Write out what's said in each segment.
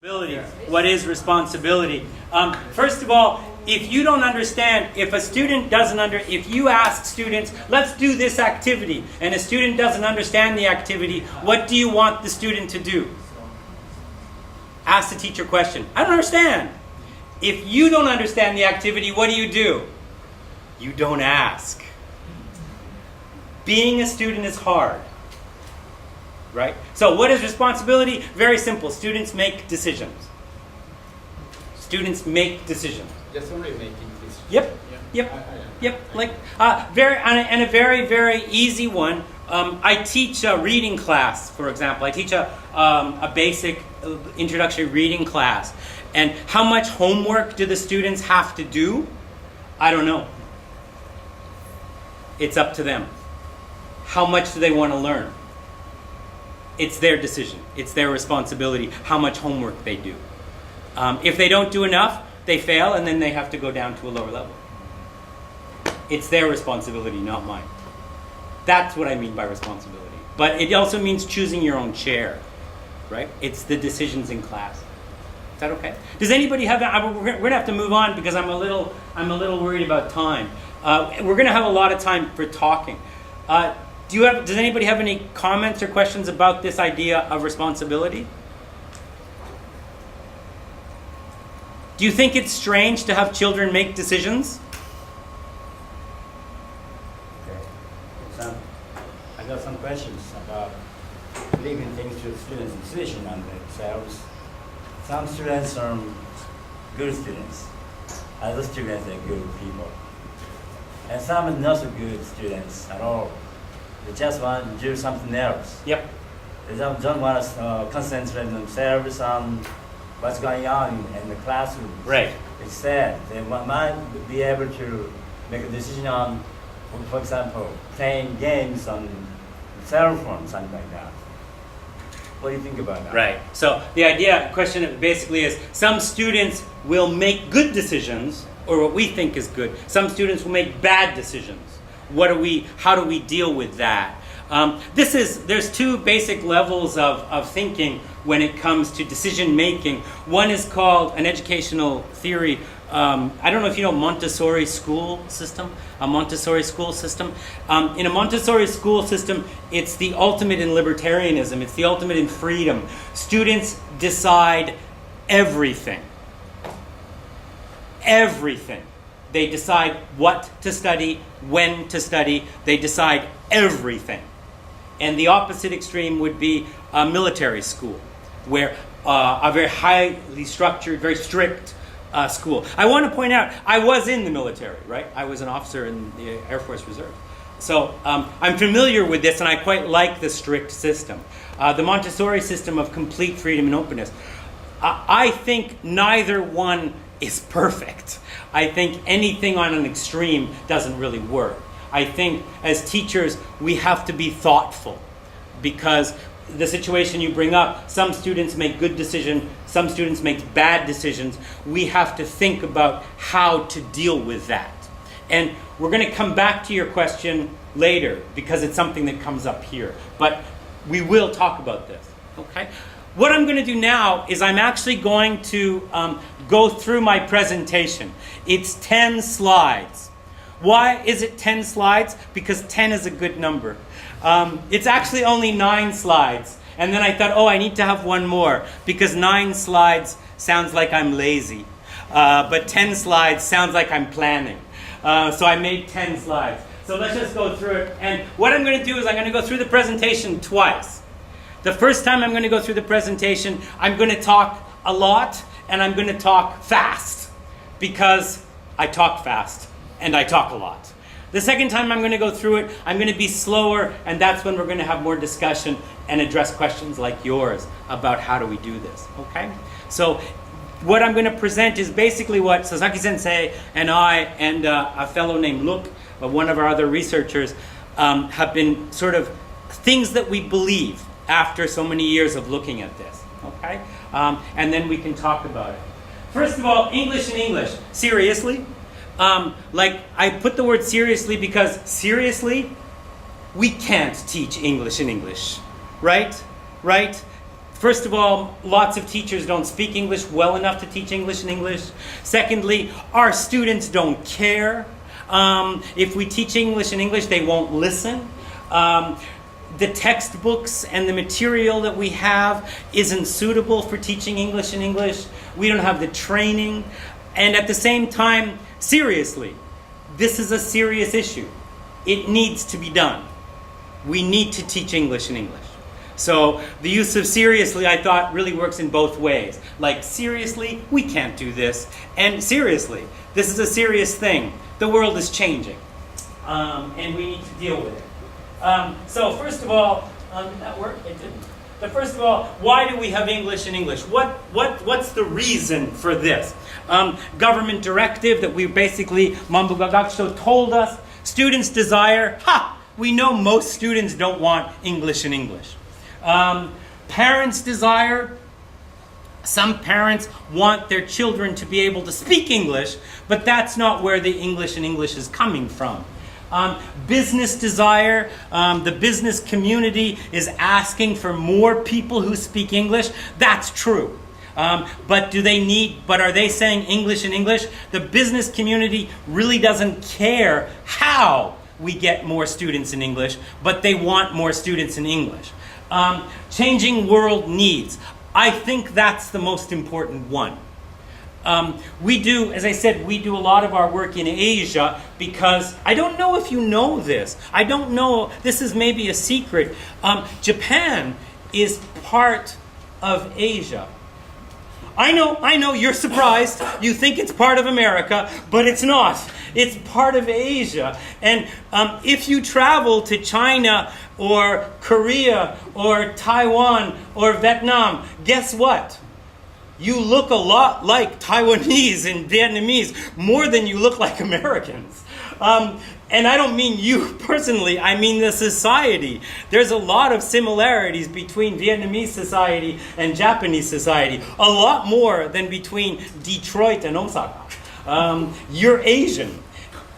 What is responsibility? First of all, if you don't understand, if a student doesn't if you ask students, let's do this activity, and a student doesn't understand the activity, what do you want the student to do? Ask the teacher question. I don't understand. If you don't understand the activity, what do? You don't ask. Being a student is hard. Right? So what is responsibility? Very simple. Students make decisions. Students make decisions. Just only making decisions. Yep. Yep. Like a very, very easy one. I teach a reading class, for example. I teach a basic introductory reading class. And how much homework do the students have to do? I don't know. It's up to them. How much do they want to learn? It's their decision. It's their responsibility how much homework they do. If they don't do enough, they fail, and then they have to go down to a lower level. It's their responsibility, not mine. That's what I mean by responsibility. But it also means choosing your own chair, right? It's the decisions in class. Is that okay? Does anybody have? We're going to have to move on because I'm a little worried about time. We're going to have a lot of time for talking. Does anybody have any comments or questions about this idea of responsibility? Do you think it's strange to have children make decisions? Okay. I got some questions about leaving things to students' decision on themselves. Some students are good students. Other students are good people. And some are not so good students at all. They just want to do something else. Yep. They don't want to concentrate themselves on what's going on in the classroom. Right. Instead, they might be able to make a decision on, for example, playing games on cell phone, something like that. What do you think about that? Right. So the question basically is, some students will make good decisions, or what we think is good. Some students will make bad decisions. How do we deal with that? There's two basic levels of thinking when it comes to decision making. One is called an educational theory. I don't know if you know Montessori school system. A Montessori school system. In a Montessori school system, it's the ultimate in libertarianism. It's the ultimate in freedom. Students decide everything. Everything. They decide what to study, when to study. They decide everything. And the opposite extreme would be a military school, where a very highly structured, very strict school. I want to point out, I was in the military, right? I was an officer in the Air Force Reserve. So I'm familiar with this, and I quite like the strict system. The Montessori system of complete freedom and openness. I think neither one is perfect. I think anything on an extreme doesn't really work. I think as teachers, we have to be thoughtful, because the situation you bring up, some students make good decisions, some students make bad decisions. We have to think about how to deal with that. And we're going to come back to your question later, because it's something that comes up here. But we will talk about this, okay? What I'm going to do now is I'm actually going to go through my presentation. It's 10 slides. Why is it 10 slides? Because 10 is a good number. It's actually only 9 slides. And then I thought, I need to have one more, because 9 slides sounds like I'm lazy. But 10 slides sounds like I'm planning. So I made 10 slides. So let's just go through it. And what I'm going to do is I'm going to go through the presentation twice. The first time I'm going to go through the presentation, I'm going to talk a lot, and I'm going to talk fast, because I talk fast and I talk a lot. The second time I'm going to go through it, I'm going to be slower, and that's when we're going to have more discussion and address questions like yours about how do we do this, okay? So what I'm going to present is basically what Sasaki-sensei and I and a fellow named Luke, one of our other researchers, have been sort of things that we believe after so many years of looking at this, okay? And then we can talk about it. First of all, English in English. Seriously? I put the word seriously because seriously, we can't teach English in English, right? First of all, lots of teachers don't speak English well enough to teach English in English. Secondly, our students don't care. If we teach English in English, they won't listen. The textbooks and the material that we have isn't suitable for teaching English in English. We don't have the training. And at the same time, seriously, this is a serious issue. It needs to be done. We need to teach English in English. So the use of seriously, I thought, really works in both ways. Like, seriously, we can't do this. And seriously, this is a serious thing. The world is changing. And we need to deal with it. So first of all, did that work? It didn't. But first of all, why do we have English in English? What's the reason for this? Government directive that we basically, Mambu Gagakusho told us, students desire, we know most students don't want English in English. Parents desire, some parents want their children to be able to speak English, but that's not where the English in English is coming from. Business desire, the business community is asking for more people who speak English. That's true. But are they saying English in English? The business community really doesn't care how we get more students in English, but they want more students in English. Changing world needs. I think that's the most important one. As I said, we do a lot of our work in Asia because, I don't know if you know this, I don't know, this is maybe a secret. Japan is part of Asia. I know, you're surprised. You think it's part of America, but it's not. It's part of Asia. And if you travel to China or Korea or Taiwan or Vietnam, guess what? You look a lot like Taiwanese and Vietnamese, more than you look like Americans. And I don't mean you personally, I mean the society. There's a lot of similarities between Vietnamese society and Japanese society. A lot more than between Detroit and Osaka. You're Asian.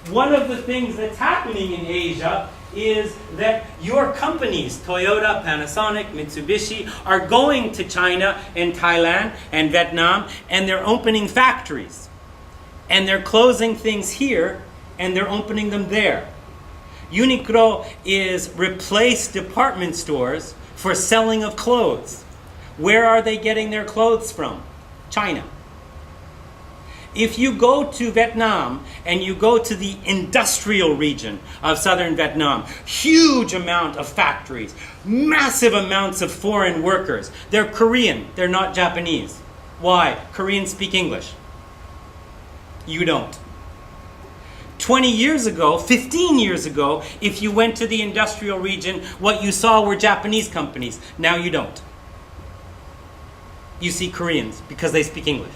One of the things that's happening in Asia is that your companies, Toyota, Panasonic, Mitsubishi, are going to China and Thailand and Vietnam, and they're opening factories. And they're closing things here, and they're opening them there. Uniqlo is replaced department stores for selling of clothes. Where are they getting their clothes from? China. If you go to Vietnam and you go to the industrial region of southern Vietnam, huge amount of factories, massive amounts of foreign workers. They're Korean, they're not Japanese. Why? Koreans speak English. You don't. 20 years ago, 15 years ago, if you went to the industrial region, what you saw were Japanese companies. Now you don't. You see Koreans because they speak English.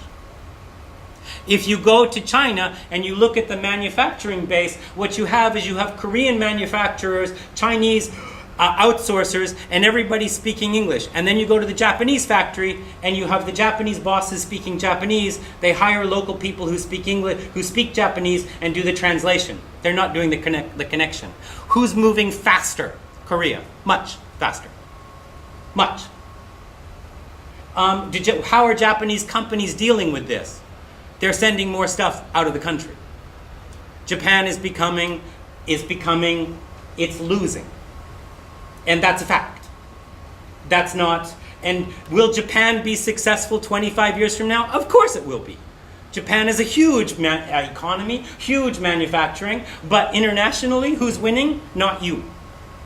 If you go to China and you look at the manufacturing base, what you have is you have Korean manufacturers, Chinese outsourcers, and everybody speaking English. And then you go to the Japanese factory and you have the Japanese bosses speaking Japanese. They hire local people who speak English, who speak Japanese, and do the translation. They're not doing the connection. Who's moving faster? Korea. Much faster. Much. How are Japanese companies dealing with this? They're sending more stuff out of the country. Japan is it's losing. And that's a fact. That's not, and will Japan be successful 25 years from now? Of course it will be. Japan is a huge economy, huge manufacturing, but internationally, who's winning? Not you.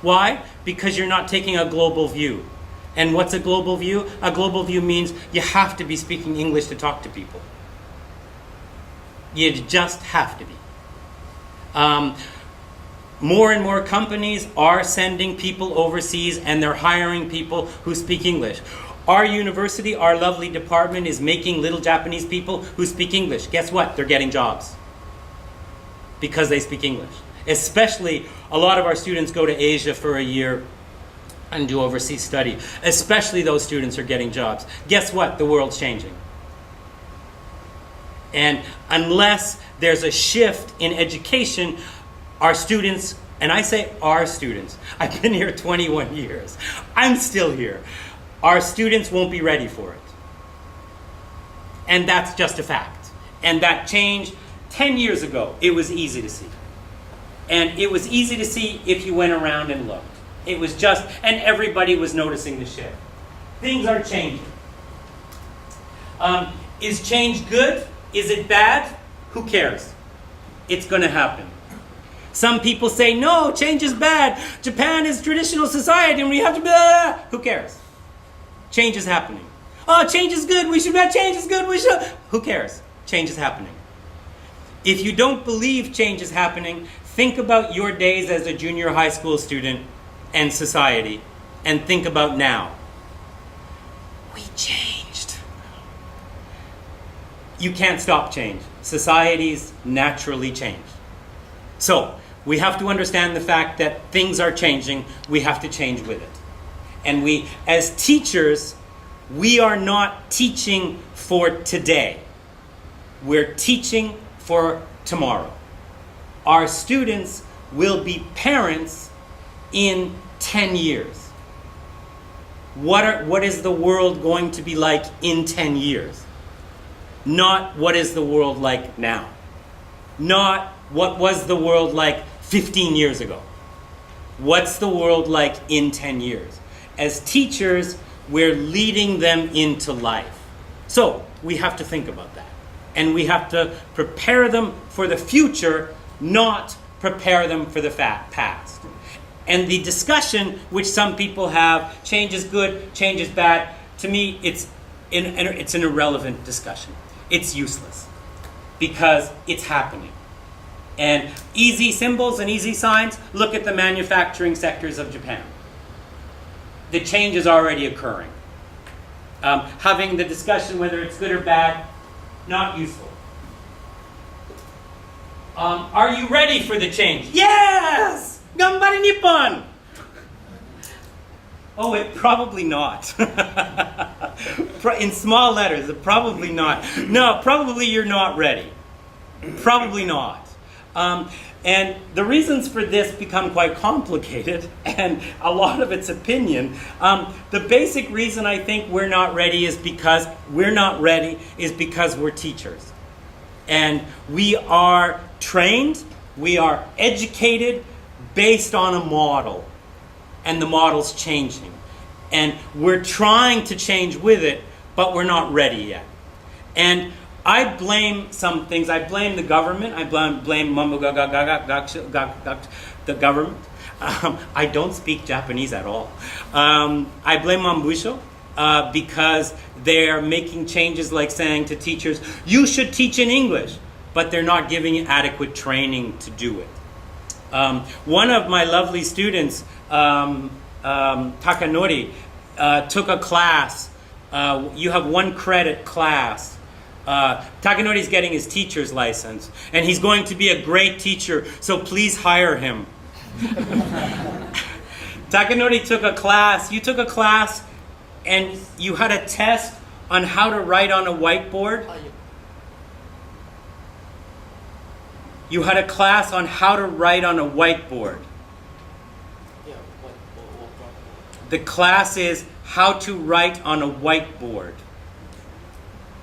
Why? Because you're not taking a global view. And what's a global view? A global view means you have to be speaking English to talk to people. You just have to be. More and more companies are sending people overseas and they're hiring people who speak English. Our university, our lovely department is making little Japanese people who speak English. Guess what? They're getting jobs. Because they speak English. Especially, a lot of our students go to Asia for a year and do overseas study. Especially those students are getting jobs. Guess what? The world's changing. And unless there's a shift in education, our students, and I say our students, I've been here 21 years. I'm still here. our students won't be ready for it. And that's just a fact. And that changed 10 years ago. It was easy to see. And it was easy to see if you went around and looked. It was just, and everybody was noticing the shift. Things are changing. Is change good? Is it bad? Who cares? It's going to happen. Some people say, no, change is bad. Japan is traditional society and we have to blah. Who cares? Change is happening. Oh, change is good. We should have change is good. We should. Who cares? Change is happening. If you don't believe change is happening, think about your days as a junior high school student and society, and think about now. We changed. You can't stop change. Societies naturally change. So, we have to understand the fact that things are changing. We have to change with it. And we, as teachers, we are not teaching for today. We're teaching for tomorrow. Our students will be parents in 10 years. What is the world going to be like in 10 years? Not what is the world like now. Not what was the world like 15 years ago. What's the world like in 10 years? As teachers, we're leading them into life. So we have to think about that. And we have to prepare them for the future, not prepare them for the past. And the discussion which some people have, change is good, change is bad, to me it's an irrelevant discussion. It's useless because it's happening. And easy symbols and easy signs, look at the manufacturing sectors of Japan. The change is already occurring. Having the discussion whether it's good or bad, not useful. Are you ready for the change? Yes! Ganbare Nippon! Oh, probably not. In small letters, probably not. No, probably you're not ready. Probably not. And the reasons for this become quite complicated, and a lot of it's opinion. The basic reason I think we're not ready is because we're teachers. And we are trained, we are educated based on a model. And the model's changing. And we're trying to change with it, but we're not ready yet. And I blame some things. I blame the government. I blame the government. I don't speak Japanese at all. I blame Mambusho because they're making changes like saying to teachers, you should teach in English, but they're not giving you adequate training to do it. One of my lovely students, Takanori, took a class. You have 1 credit class. Takanori's getting his teacher's license, and he's going to be a great teacher, so please hire him. Takanori took a class. You took a class, and you had a test on how to write on a whiteboard. You had a class on how to write on a whiteboard. Yeah, what? The class is how to write on a whiteboard.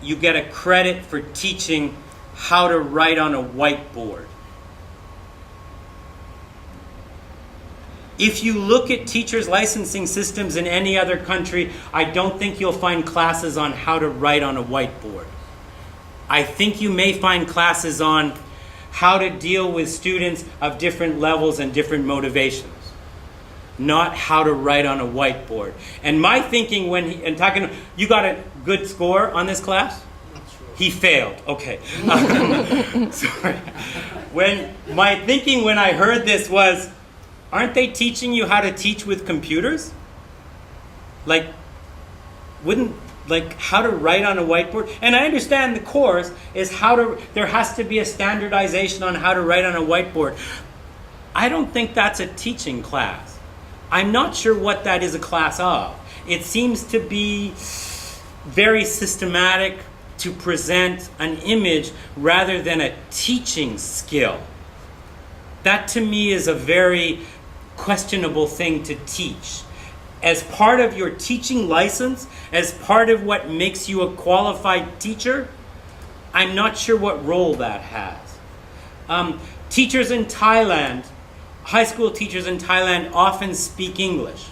You get a credit for teaching how to write on a whiteboard. If you look at teachers' licensing systems in any other country, I don't think you'll find classes on how to write on a whiteboard. I think you may find classes on how to deal with students of different levels and different motivations, not how to write on a whiteboard. And my thinking you got a good score on this class? Not sure. He failed. Okay. Sorry. My thinking when I heard this was, aren't they teaching you how to teach with computers? How to write on a whiteboard? And I understand the course is there has to be a standardization on how to write on a whiteboard. I don't think that's a teaching class. I'm not sure what that is a class of. It seems to be very systematic to present an image rather than a teaching skill. That to me is a very questionable thing to teach. as part of your teaching license, as part of what makes you a qualified teacher, I'm not sure what role that has. Teachers in Thailand, high school teachers in Thailand often speak English.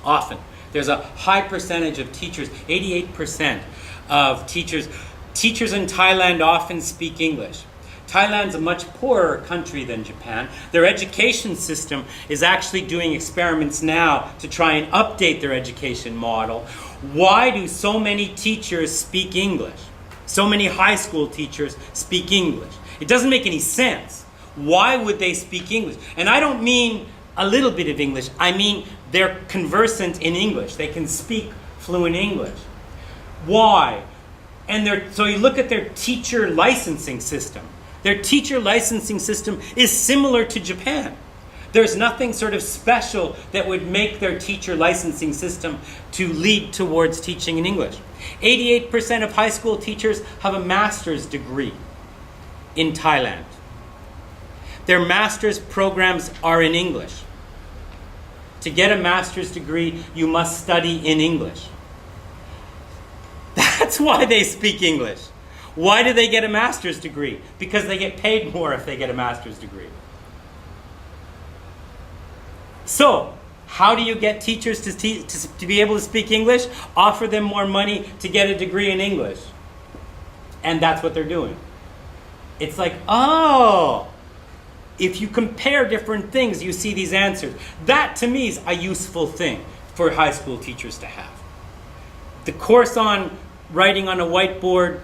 Often. There's a high percentage of teachers, 88% of teachers in Thailand often speak English. Thailand's a much poorer country than Japan. Their education system is actually doing experiments now to try and update their education model. Why do so many teachers speak English? So many high school teachers speak English. It doesn't make any sense. Why would they speak English? And I don't mean a little bit of English. I mean they're conversant in English. They can speak fluent English. Why? So you look at their teacher licensing system. Their teacher licensing system is similar to Japan. There's nothing sort of special that would make their teacher licensing system to lead towards teaching in English. 88% of high school teachers have a master's degree in Thailand. Their master's programs are in English. To get a master's degree, you must study in English. That's why they speak English. Why do they get a master's degree? Because they get paid more if they get a master's degree. So, how do you get teachers to be able to speak English? Offer them more money to get a degree in English. And that's what they're doing. It's like, oh, if you compare different things, you see these answers. That, to me, is a useful thing for high school teachers to have. The course on writing on a whiteboard,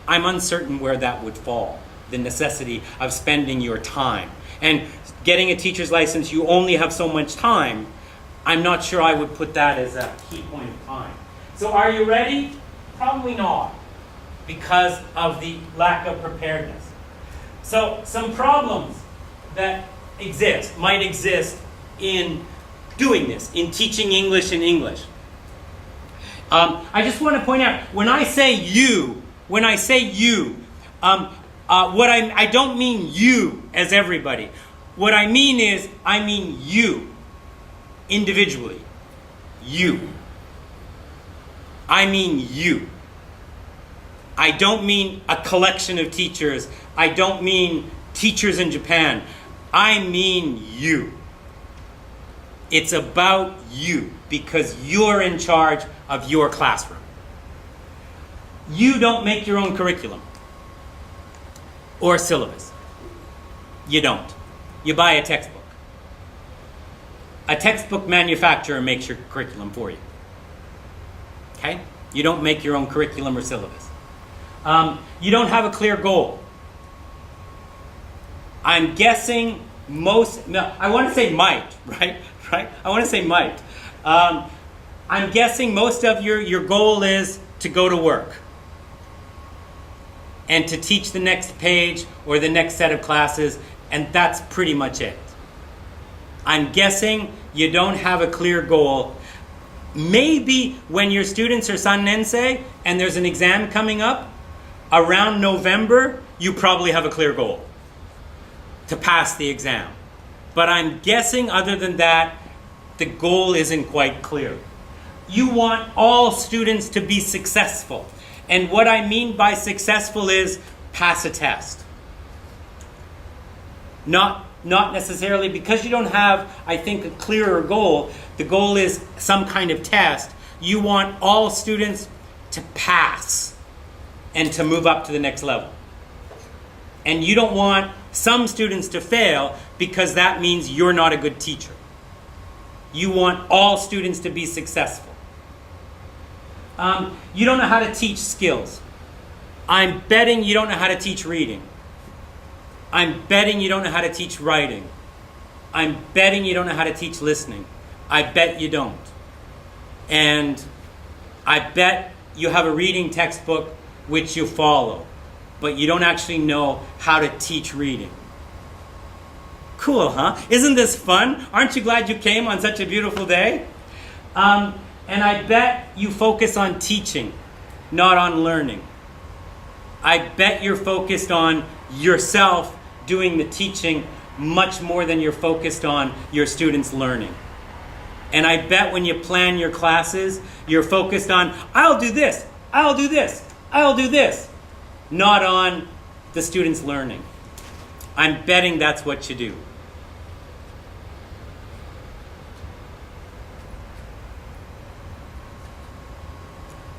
I'm uncertain where that would fall. The necessity of spending your time. And getting a teacher's license, you only have so much time. I'm not sure I would put that as a key point of time. So are you ready? Probably not, because of the lack of preparedness. So some problems that might exist in doing this, in teaching English in English. I just want to point out, when I say you, I don't mean you as everybody. What I mean is, I mean you, individually. You. I mean you. I don't mean a collection of teachers. I don't mean teachers in Japan. I mean you. It's about you, because you're in charge of your classroom. You don't make your own curriculum or syllabus. You don't. You buy a textbook. A textbook manufacturer makes your curriculum for you. Okay? You don't make your own curriculum or syllabus. You don't have a clear goal. I'm guessing I want to say might, right? I want to say might. I'm guessing most of your goal is to go to work and to teach the next page or the next set of classes, and that's pretty much it. I'm guessing you don't have a clear goal. Maybe when your students are Sannensei and there's an exam coming up, around November, you probably have a clear goal to pass the exam. But I'm guessing other than that, the goal isn't quite clear. You want all students to be successful. And what I mean by successful is pass a test. Not necessarily because you don't have, I think, a clearer goal. The goal is some kind of test. You want all students to pass and to move up to the next level. And you don't want some students to fail because that means you're not a good teacher. You want all students to be successful. You don't know how to teach skills. I'm betting you don't know how to teach reading. I'm betting you don't know how to teach writing. I'm betting you don't know how to teach listening. I bet you don't. And I bet you have a reading textbook which you follow, but you don't actually know how to teach reading. Cool, huh? Isn't this fun? Aren't you glad you came on such a beautiful day? And I bet you focus on teaching, not on learning. I bet you're focused on yourself doing the teaching much more than you're focused on your students learning. And I bet when you plan your classes, you're focused on, I'll do this, I'll do this, I'll do this, not on the students learning. I'm betting that's what you do.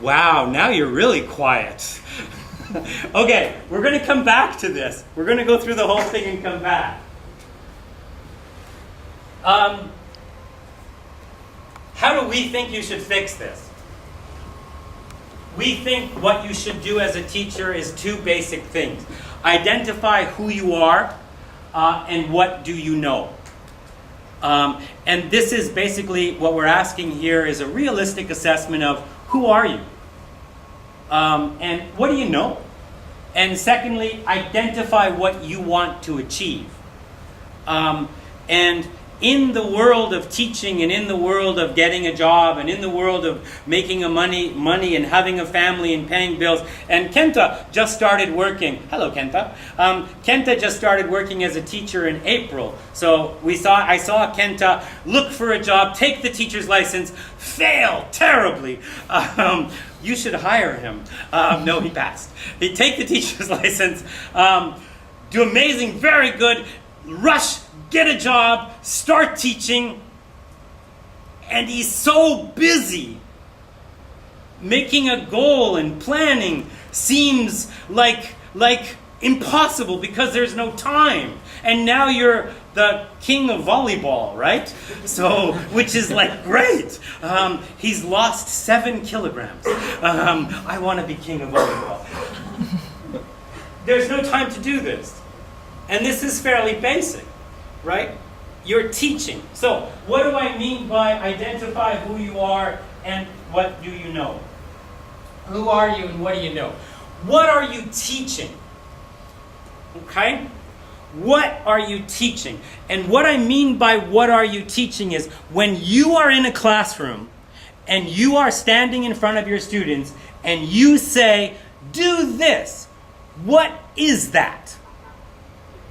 Wow, now you're really quiet. Okay, we're going to come back to this. We're going to go through the whole thing and come back. How do we think you should fix this? We think what you should do as a teacher is two basic things. Identify who you are and what do you know. And this is basically what we're asking here is a realistic assessment of who are you? And what do you know? And secondly, identify what you want to achieve. And in the world of teaching and in the world of getting a job and in the world of making money and having a family and paying bills, and Kenta just started working. Hello, Kenta. Kenta just started working as a teacher in April. So I saw Kenta look for a job, take the teacher's license, fail terribly. You should hire him. No, he passed. He'd take the teacher's license, do amazing, very good, rush, get a job, start teaching, and he's so busy. Making a goal and planning seems like impossible because there's no time. And now you're the king of volleyball, right? So, which is like great. He's lost 7 kilograms. I want to be king of volleyball. There's no time to do this. And this is fairly basic, right? You're teaching. So, what do I mean by identify who you are and what do you know? Who are you and what do you know? What are you teaching? Okay? What are you teaching? And what I mean by what are you teaching is when you are in a classroom and you are standing in front of your students and you say, do this. What is that?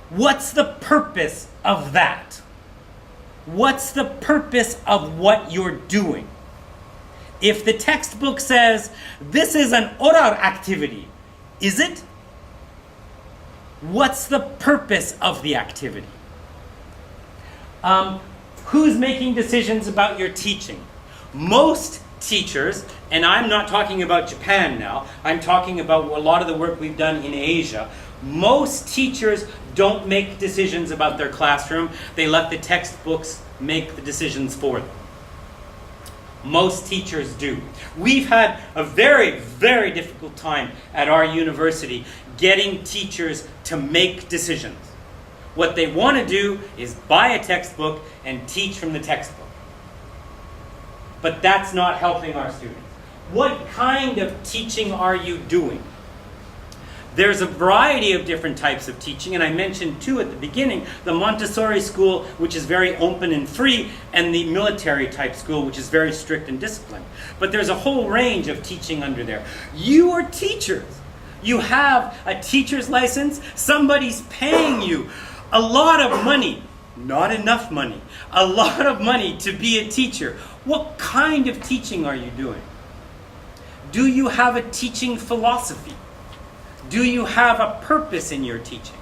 What's the purpose of that? What's the purpose of what you're doing? If the textbook says, this is an oral activity, is it? What's the purpose of the activity? Who's making decisions about your teaching? Most teachers, and I'm not talking about Japan now, I'm talking about a lot of the work we've done in Asia. Most teachers don't make decisions about their classroom. They let the textbooks make the decisions for them. Most teachers do. We've had a very, very difficult time at our university getting teachers to make decisions. What they want to do is buy a textbook and teach from the textbook. But that's not helping our students. What kind of teaching are you doing? There's a variety of different types of teaching, and I mentioned two at the beginning, the Montessori school, which is very open and free, and the military type school, which is very strict and disciplined. But there's a whole range of teaching under there. You are teachers. You have a teacher's license. Somebody's paying you a lot of money, not enough money, a lot of money to be a teacher. What kind of teaching are you doing? Do you have a teaching philosophy? Do you have a purpose in your teaching?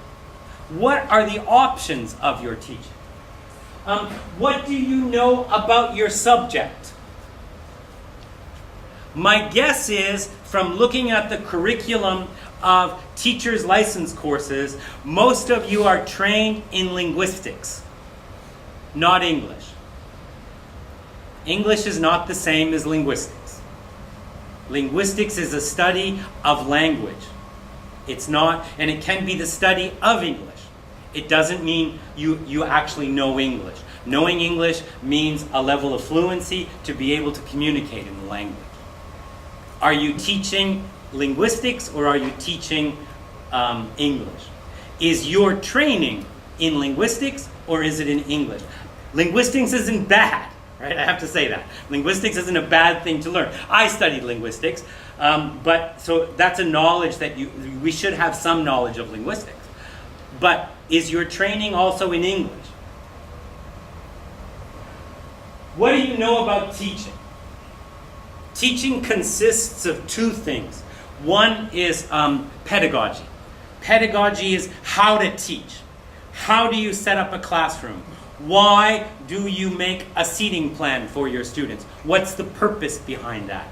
What are the options of your teaching? What do you know about your subject? My guess is, from looking at the curriculum of teachers' license courses, most of you are trained in linguistics, not English. English is not the same as linguistics. Linguistics is a study of language. It's not, and it can be the study of English. It doesn't mean you actually know English. Knowing English means a level of fluency to be able to communicate in the language. Are you teaching linguistics or are you teaching English? Is your training in linguistics or is it in English? Linguistics isn't bad, right? I have to say that. Linguistics isn't a bad thing to learn. I studied linguistics, but so that's a knowledge that we should have some knowledge of linguistics. But is your training also in English? What do you know about teaching? Teaching consists of two things. One is pedagogy. Pedagogy is how to teach. How do you set up a classroom? Why do you make a seating plan for your students? What's the purpose behind that?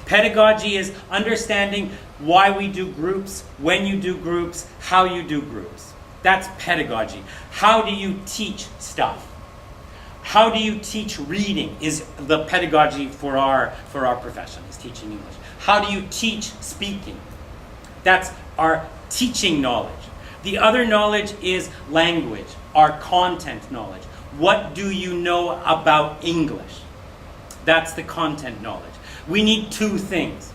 Pedagogy is understanding why we do groups, when you do groups, how you do groups. That's pedagogy. How do you teach stuff? How do you teach reading is the pedagogy for our profession, is teaching English. How do you teach speaking? That's our teaching knowledge. The other knowledge is language, our content knowledge. What do you know about English? That's the content knowledge. We need two things.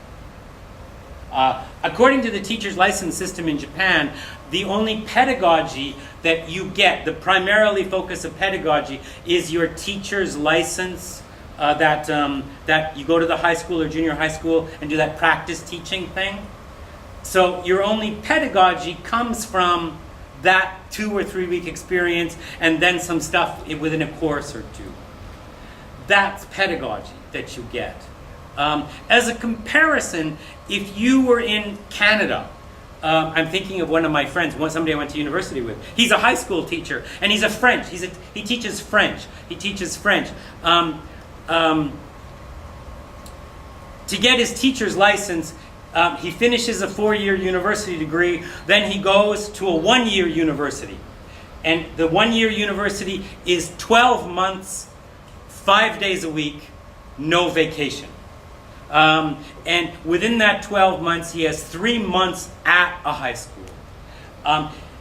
According to the teacher's license system in Japan, the only pedagogy that you get, the primarily focus of pedagogy, is your teacher's license that you go to the high school or junior high school and do that practice teaching thing. So your only pedagogy comes from that 2 or 3 week experience and then some stuff within a course or two. That's pedagogy that you get. As a comparison, if you were in Canada, I'm thinking of one of my friends, somebody I went to university with. He's a high school teacher, and he's a French. He teaches French. He teaches French. To get his teacher's license, he finishes a 4-year university degree, then he goes to a 1-year university. And the 1-year university is 12 months, 5 days a week, no vacation. And within that 12 months, he has 3 months at a high school.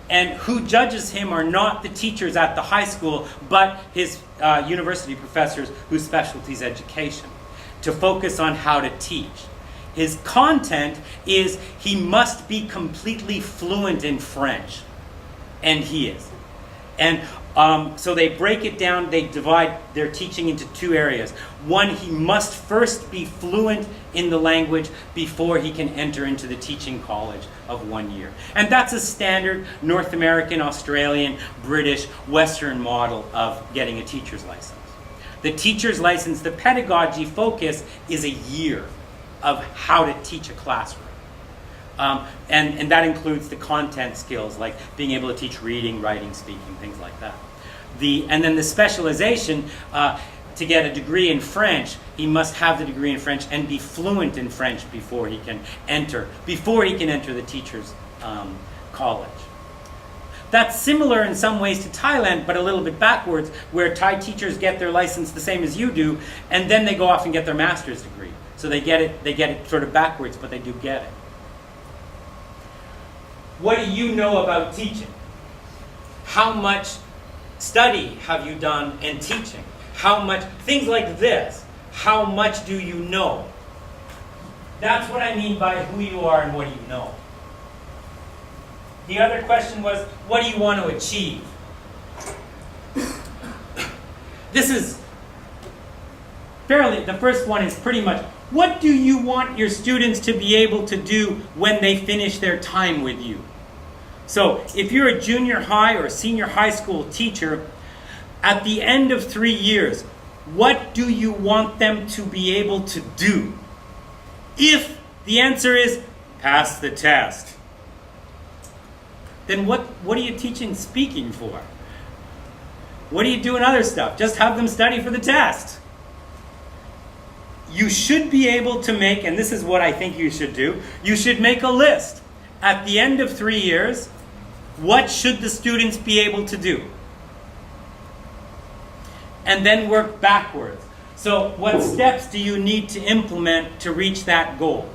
And who judges him are not the teachers at the high school, but his university professors whose specialty is education, to focus on how to teach. His content is he must be completely fluent in French. And he is. And so they break it down, they divide their teaching into 2 areas. One, he must first be fluent in the language before he can enter into the teaching college of 1 year. And that's a standard North American, Australian, British, Western model of getting a teacher's license. The teacher's license, the pedagogy focus is a year of how to teach a classroom. And that includes the content skills, like being able to teach reading, writing, speaking, things like that. And then the specialization, to get a degree in French, he must have the degree in French and be fluent in French before he can enter the teacher's college. That's similar in some ways to Thailand, but a little bit backwards, where Thai teachers get their license the same as you do, and then they go off and get their master's degree. So they get it sort of backwards, but they do get it. What do you know about teaching? How much study have you done in teaching? How much, things like this, how much do you know? That's what I mean by who you are and what do you know. The other question was, what do you want to achieve? This is the first one is pretty much, what do you want your students to be able to do when they finish their time with you? So if you're a junior high or senior high school teacher, at the end of 3 years, what do you want them to be able to do? If the answer is pass the test, then what are you teaching speaking for? What are you doing other stuff? Just have them study for the test. You should be able to make, and this is what I think you should do, you should make a list. At the end of 3 years, what should the students be able to do? And then work backwards. So what steps do you need to implement to reach that goal?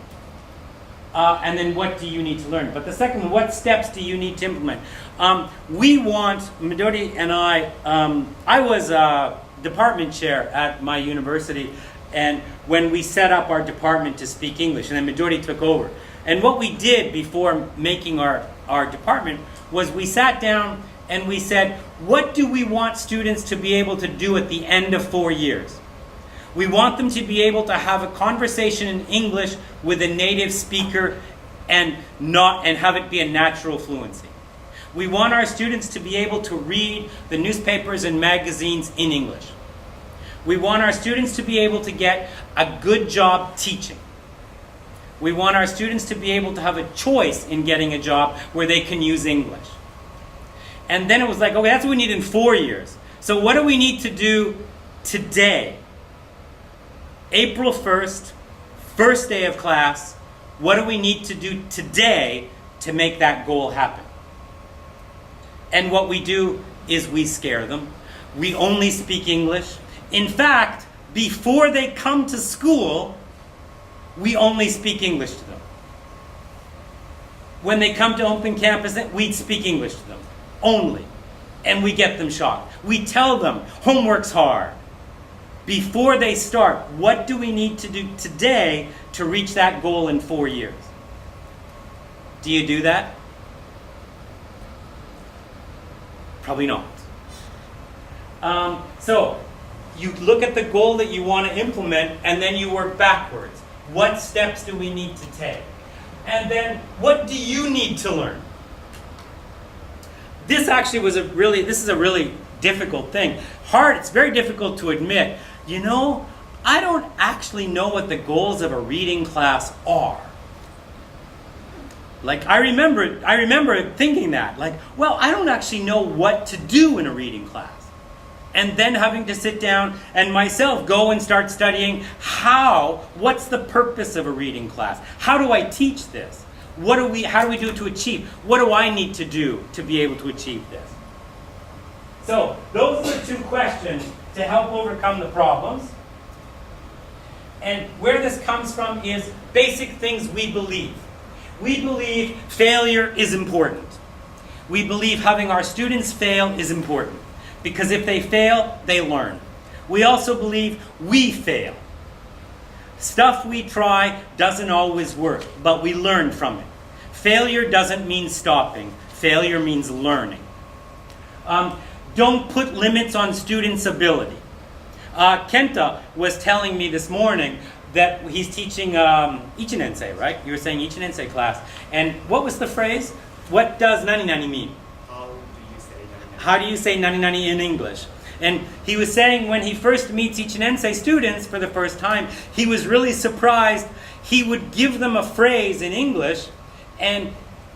And then what do you need to learn? But the second one, what steps do you need to implement? We want, Midori and I was a department chair at my university, and when we set up our department to speak English, and then Midori took over. And what we did before making our department was we sat down and we said, what do we want students to be able to do at the end of 4 years? We want them to be able to have a conversation in English with a native speaker and have it be a natural fluency. We want our students to be able to read the newspapers and magazines in English. We want our students to be able to get a good job teaching. We want our students to be able to have a choice in getting a job where they can use English. And then it was like, okay, that's what we need in 4 years. So what do we need to do today? April 1st, first day of class, what do we need to do today to make that goal happen? And what we do is we scare them. We only speak English. In fact, before they come to school, we only speak English to them. When they come to open campus, we speak English to them. Only. And we get them shocked. We tell them, homework's hard. Before they start, what do we need to do today to reach that goal in 4 years? Do you do that? Probably not. So, you look at the goal that you want to implement, and then you work backwards. What steps do we need to take? And then, what do you need to learn? This actually was this is a really difficult thing. It's very difficult to admit. You know, I don't actually know what the goals of a reading class are. Like, I remember thinking that. Like, well, I don't actually know what to do in a reading class. And then having to sit down and myself go and start studying what's the purpose of a reading class? How do I teach this? How do we do it to achieve? What do I need to do to be able to achieve this? So, those are the two questions to help overcome the problems. And where this comes from is basic things we believe. We believe failure is important. We believe having our students fail is important. Because if they fail, they learn. We also believe we fail. Stuff we try doesn't always work, but we learn from it. Failure doesn't mean stopping. Failure means learning. Don't put limits on students' ability. Kenta was telling me this morning that he's teaching Ichinensei, right? You were saying Ichinensei class. And what was the phrase? What does nani-nani mean? How do you say nani-nani in English? And he was saying when he first meets Ichinensei students for the first time, he was really surprised. He would give them a phrase in English, and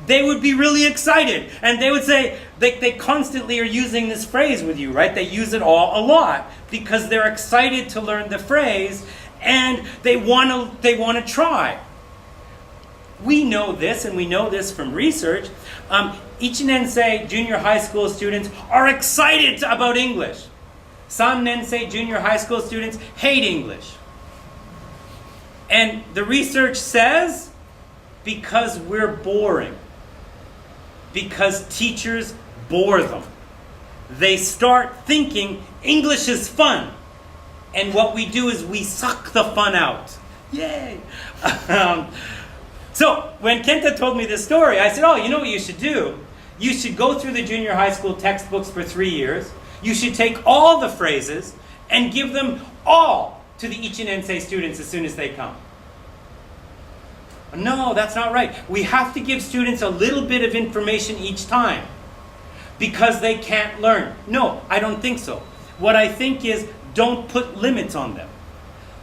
they would be really excited. And they would say, they constantly are using this phrase with you, right? They use it a lot because they're excited to learn the phrase, and they want to try. We know this, and we know this from research. Ichinensei junior high school students are excited about English. Sannensei junior high school students hate English. And the research says because we're boring. Because teachers bore them. They start thinking English is fun. And what we do is we suck the fun out. Yay! So, when Kenta told me this story, I said, oh, you know what you should do? You should go through the junior high school textbooks for 3 years. You should take all the phrases and give them all to the Ichinensei students as soon as they come. No, that's not right. We have to give students a little bit of information each time because they can't learn. No, I don't think so. What I think is don't put limits on them.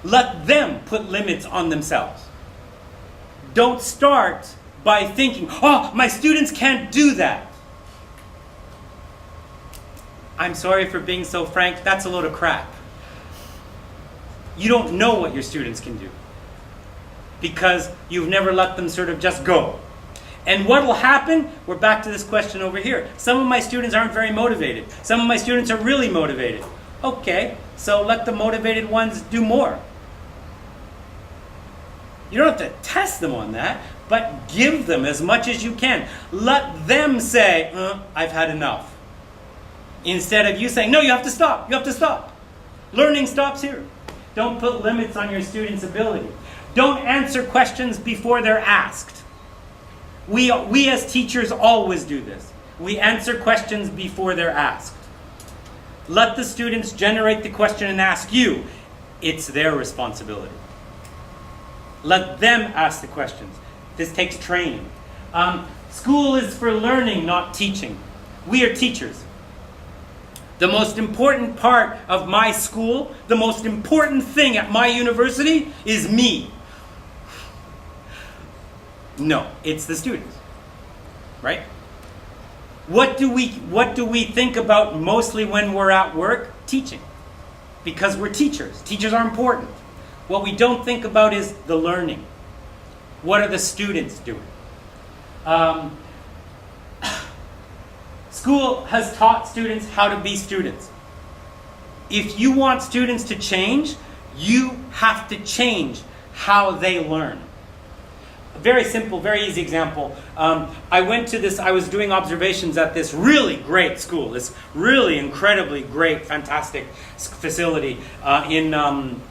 Let them put limits on themselves. Don't start by thinking, oh, my students can't do that. I'm sorry for being so frank, that's a load of crap. You don't know what your students can do because you've never let them sort of just go. And what will happen? We're back to this question over here. Some of my students aren't very motivated. Some of my students are really motivated. Okay, so let the motivated ones do more. You don't have to test them on that, but give them as much as you can. Let them say, I've had enough. Instead of you saying, no, you have to stop. You have to stop. Learning stops here. Don't put limits on your students' ability. Don't answer questions before they're asked. We as teachers always do this. We answer questions before they're asked. Let the students generate the question and ask you. It's their responsibility. Let them ask the questions. This takes training. School is for learning, not teaching. We are teachers. The most important part of my school, the most important thing at my university is me. No, it's the students. Right? What do we think about mostly when we're at work? Teaching. Because we're teachers. Teachers are important. What we don't think about is the learning. What are the students doing? School has taught students how to be students. If you want students to change, you have to change how they learn. A very simple, very easy example. I was doing observations at this really great school, this really incredibly great, fantastic facility in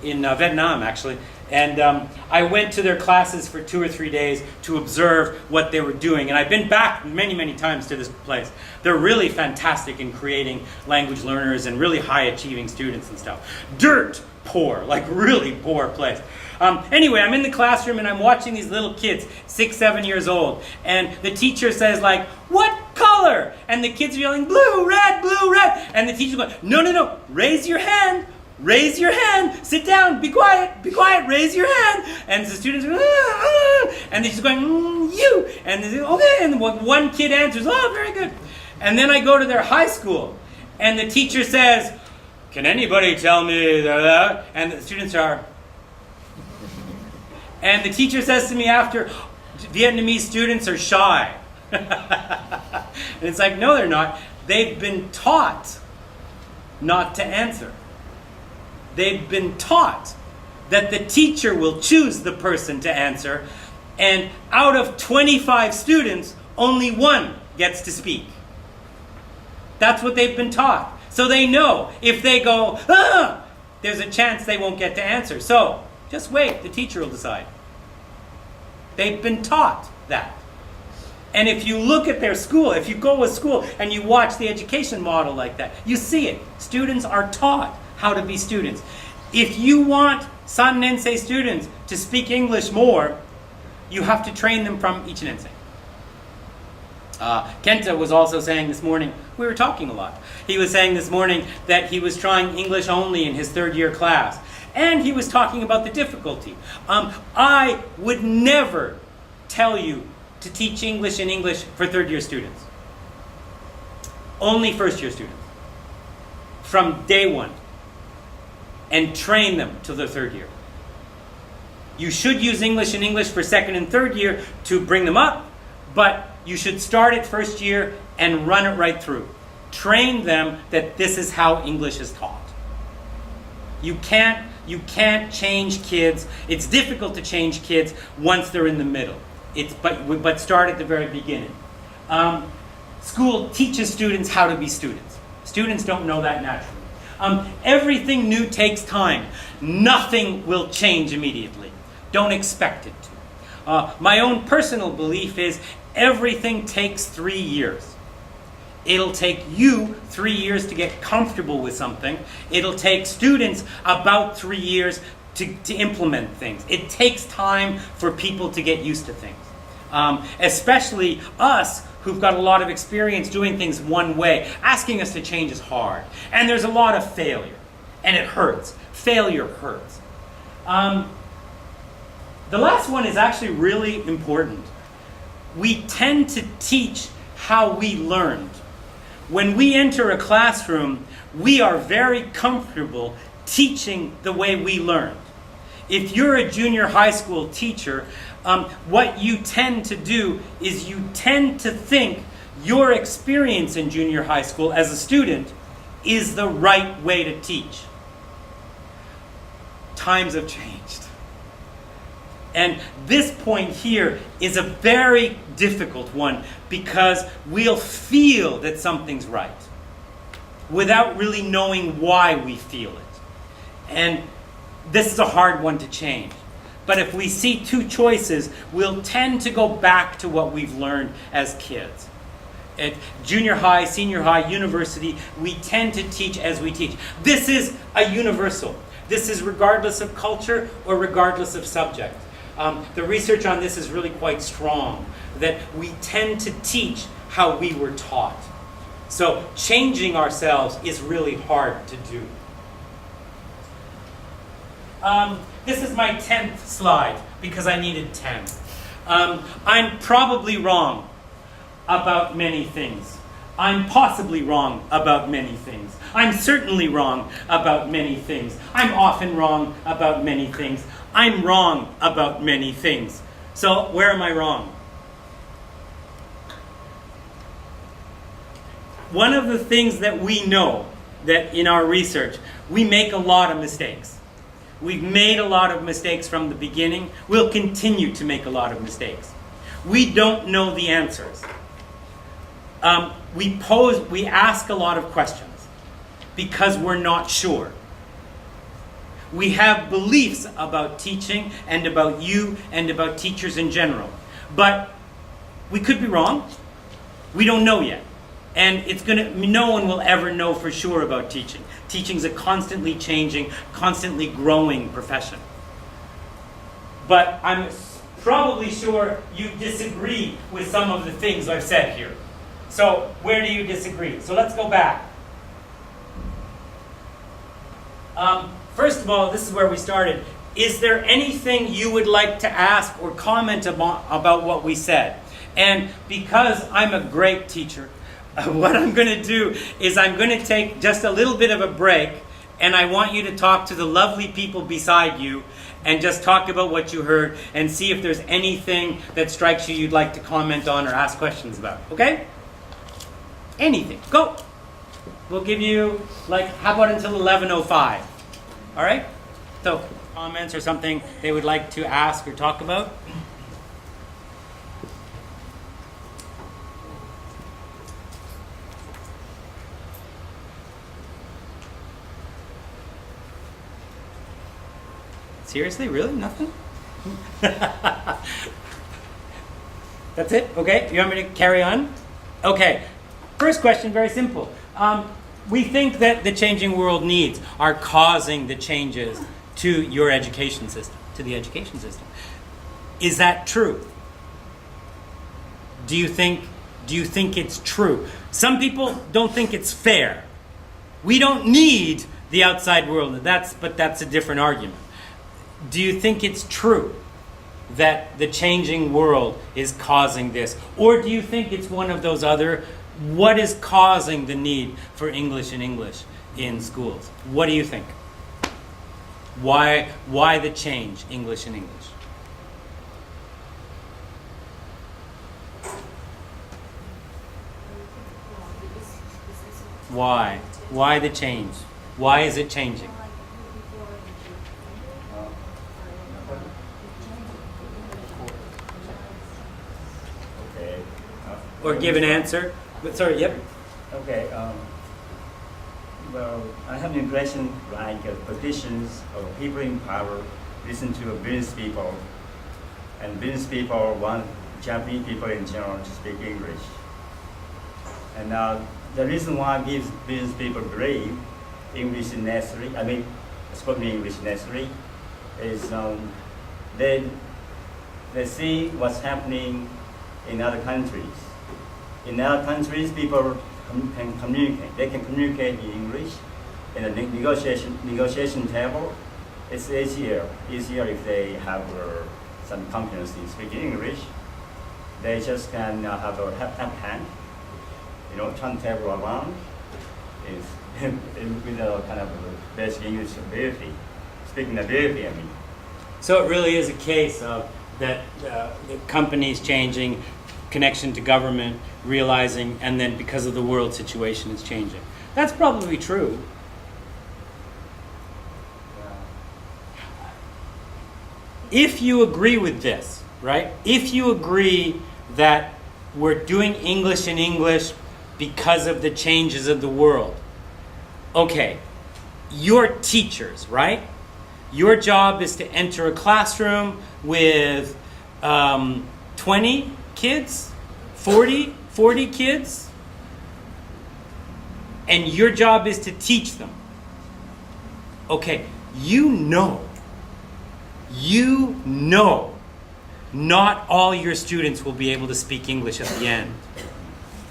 Vietnam, actually. And I went to their classes for 2 or 3 days to observe what they were doing. And I've been back many, many times to this place. They're really fantastic in creating language learners and really high-achieving students and stuff. Dirt poor, like really poor place. Anyway, I'm in the classroom and I'm watching these little kids, 6, 7 years old. And the teacher says like, "What color?" And the kids are yelling, "Blue, red, blue, red." And the teacher's going, "No, raise your hand. Raise your hand. Sit down. Be quiet. Raise your hand." And the students are, and they're just going, "You." And they say, "Okay." And one kid answers, "Oh, very good." And then I go to their high school, and the teacher says, "Can anybody tell me that?" And the students are. And the teacher says to me after, "Vietnamese students are shy." And it's like, no, they're not. They've been taught not to answer. They've been taught that the teacher will choose the person to answer, and out of 25 students, only 1 gets to speak. That's what they've been taught. So they know if they go, there's a chance they won't get to answer. So just wait, the teacher will decide. They've been taught that. And if you look at their school, if you go to school and you watch the education model like that, you see it. Students are taught how to be students. If you want San-Nensei students to speak English more, you have to train them from Ichinensei. Kenta was also saying this morning, we were talking a lot. He was saying this morning that he was trying English only in his 3rd year class. And he was talking about the difficulty. I would never tell you to teach English in English for 3rd year students. Only 1st year students. From day 1. And train them till their 3rd year. You should use English in English for 2nd and 3rd year to bring them up, but you should start at 1st year and run it right through. Train them that this is how English is taught. You can't change kids. It's difficult to change kids once they're in the middle. But start at the very beginning. School teaches students how to be students. Students don't know that naturally. Everything new takes time. Nothing will change immediately. Don't expect it to. My own personal belief is everything takes 3 years. It'll take you 3 years to get comfortable with something. It'll take students about 3 years to implement things. It takes time for people to get used to things. Especially us who've got a lot of experience doing things one way. Asking us to change is hard. And there's a lot of failure. And it hurts. Failure hurts. The last one is actually really important. We tend to teach how we learned. When we enter a classroom, we are very comfortable teaching the way we learned. If you're a junior high school teacher, what you tend to do is you tend to think your experience in junior high school as a student is the right way to teach. Times have changed. And this point here is a very difficult one because we'll feel that something's right without really knowing why we feel it. And this is a hard one to change. But if we see 2 choices, we'll tend to go back to what we've learned as kids. At junior high, senior high, university, we tend to teach as we teach. This is a universal. This is regardless of culture or regardless of subject. The research on this is really quite strong, that we tend to teach how we were taught. So changing ourselves is really hard to do. This is my 10th slide because I needed 10. I'm probably wrong about many things. I'm possibly wrong about many things. I'm certainly wrong about many things. I'm often wrong about many things. I'm wrong about many things. So where am I wrong? One of the things that we know that in our research, we make a lot of mistakes. We've made a lot of mistakes from the beginning. We'll continue to make a lot of mistakes. We don't know the answers. We ask a lot of questions because we're not sure. We have beliefs about teaching and about you and about teachers in general. But we could be wrong. We don't know yet. And no one will ever know for sure about teaching. Teaching's a constantly changing, constantly growing profession. But I'm probably sure you disagree with some of the things I've said here. So where do you disagree? So let's go back. First of all, this is where we started. Is there anything you would like to ask or comment about what we said? And because I'm a great teacher, what I'm going to do is I'm going to take just a little bit of a break, and I want you to talk to the lovely people beside you and just talk about what you heard and see if there's anything that strikes you you'd like to comment on or ask questions about. Okay? Anything. Go. We'll give you, how about until 11:05? All right? So, comments or something they would like to ask or talk about? Seriously? Really? Nothing? That's it? Okay. You want me to carry on? Okay. First question, very simple. We think that the changing world needs are causing the changes to your education system, to the education system. Is that true? Do you think it's true? Some people don't think it's fair. We don't need the outside world, but that's a different argument. Do you think it's true that the changing world is causing this? Or do you think it's one of those other, what is causing the need for English and English in schools? What do you think? Why the change, English and English? Why? Why the change? Why is it changing? Or give an answer. Sorry, yep. Okay. Well, I have the impression politicians or people in power listen to business people, and business people want Japanese people in general to speak English. And the reason why business people believe English is necessary, spoken English is necessary, is they see what's happening in other countries. In other countries, people can communicate. They can communicate in English. In a negotiation table, it's easier if they have some confidence in speaking English. They just can have a hand, turntable around, with a kind of basic English ability, speaking ability. So it really is a case of that the companies changing, connection to government, realizing, and then because of the world situation, it's changing. That's probably true. If you agree with this, right? If you agree that we're doing English in English because of the changes of the world, okay, you're teachers, right? Your job is to enter a classroom with 20 kids, 40 kids, and your job is to teach them. Okay, you know, not all your students will be able to speak English at the end.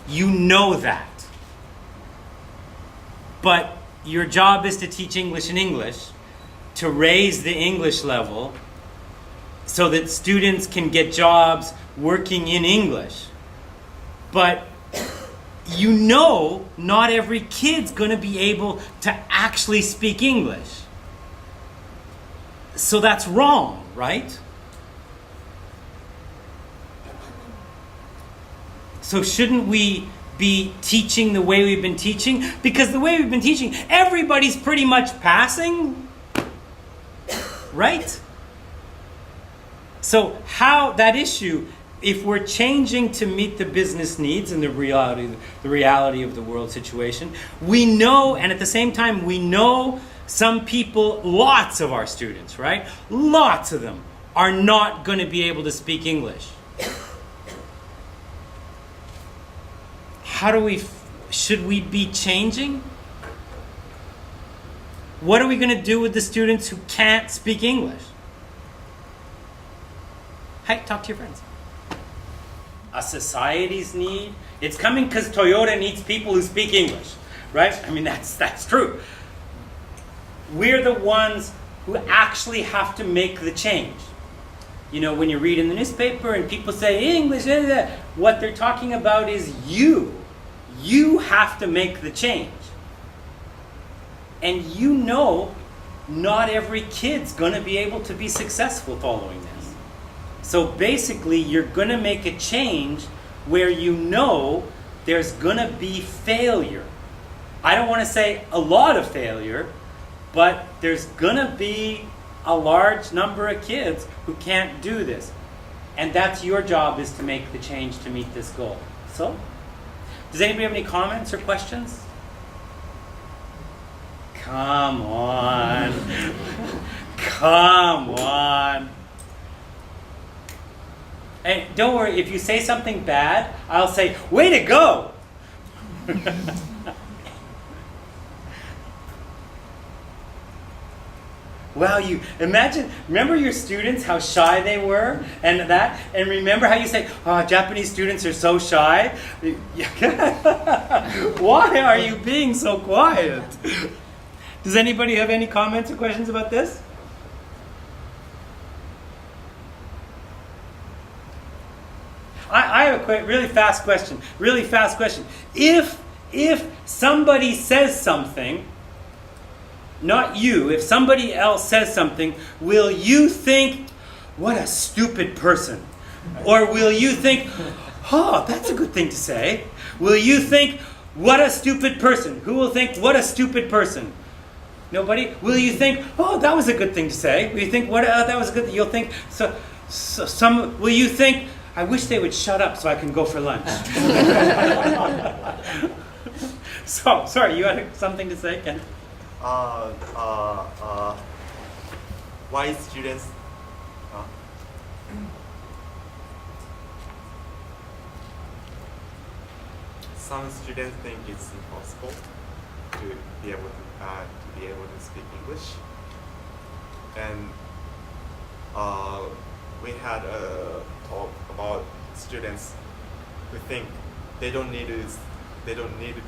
You know that. but your job is to teach English in English, to raise the English level so that students can get jobs working in English. But you know not every kid's going to be able to actually speak English. So that's wrong, right? So shouldn't we be teaching the way we've been teaching? Because the way we've been teaching, everybody's pretty much passing, right? So how that issue, if we're changing to meet the business needs and the reality of the world situation, we know, and at the same time, we know some people, lots of our students, right? Lots of them are not going to be able to speak English. Should we be changing? What are we going to do with the students who can't speak English? Hey, talk to your friends. A society's need. It's coming because Toyota needs people who speak English, right? I mean, that's true. We're the ones who actually have to make the change. You know, when you read in the newspaper and people say English, what they're talking about is you. You have to make the change. And you know not every kid's going to be able to be successful following this. So basically, you're going to make a change where you know there's going to be failure. I don't want to say a lot of failure, but there's going to be a large number of kids who can't do this. And that's your job, is to make the change to meet this goal. So, does anybody have any comments or questions? Come on. Come on. And don't worry, if you say something bad, I'll say, way to go! Wow, you imagine, remember your students, how shy they were, and remember how you say, oh, Japanese students are so shy? Why are you being so quiet? Does anybody have any comments or questions about this? I have a really fast question. If somebody says something, not you, if somebody else says something, will you think, what a stupid person? Or will you think, oh, that's a good thing to say? Will you think, what a stupid person? Who will think, what a stupid person? Nobody? Will you think, oh, that was a good thing to say? Will you think, what? That was a good thing? You'll think, will you think, I wish they would shut up so I can go for lunch. So, sorry, you had something to say, Ken? Why students some students think it's impossible to be able to speak English, and we had a talk about students who think they don't need to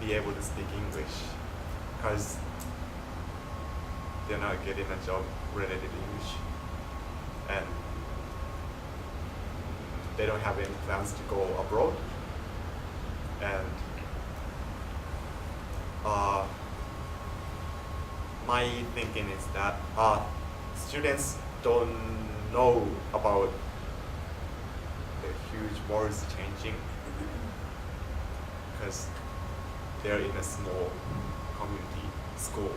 be able to speak English because they're not getting a job related to English, and they don't have any plans to go abroad. And my thinking is that students don't know about the huge worlds changing because they're in a small community school,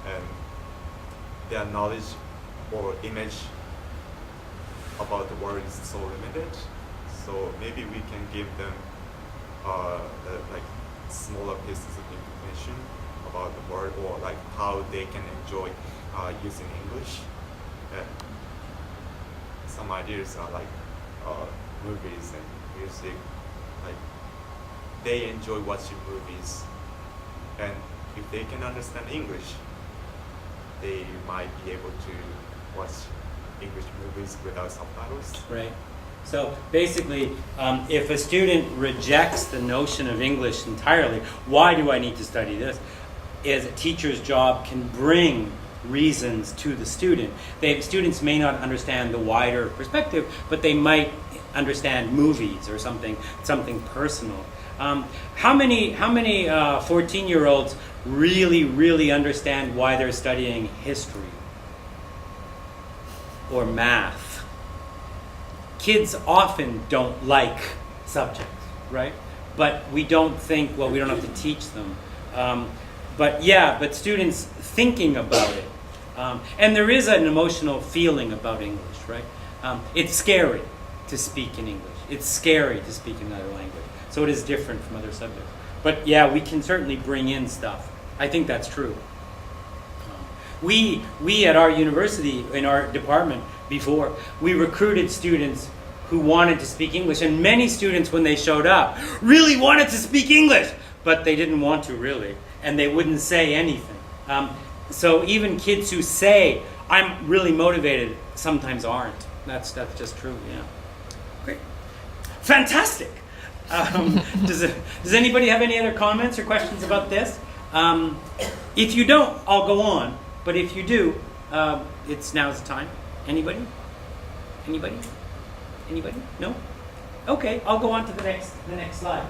and their knowledge or image about the world is so limited. So maybe we can give them like smaller pieces of information about the world, or like how they can enjoy using English. Some ideas are like movies and music. Like they enjoy watching movies, and if they can understand English, they might be able to watch English movies without subtitles. Right. So basically, if a student rejects the notion of English entirely, why do I need to study this? is a teacher's job can bring reasons to the student. Students may not understand the wider perspective, but they might understand movies or something personal. How many 14-year-olds really understand why they're studying history or math? Kids often don't like subjects, right? But we don't think, well, we don't have to teach them. But students thinking about it. And there is an emotional feeling about English, right? It's scary to speak in English. It's scary to speak another language. So it is different from other subjects. But yeah, we can certainly bring in stuff. I think that's true. We at our university, in our department before, we recruited students who wanted to speak English. And many students, when they showed up, really wanted to speak English. But they didn't want to, really. And they wouldn't say anything. So even kids who say, I'm really motivated, sometimes aren't. That's just true, yeah. Great. Fantastic. Does anybody have any other comments or questions about this? If you don't, I'll go on. But if you do, now's the time. Anybody? Anybody? Anybody? No? Okay, I'll go on to the next slide.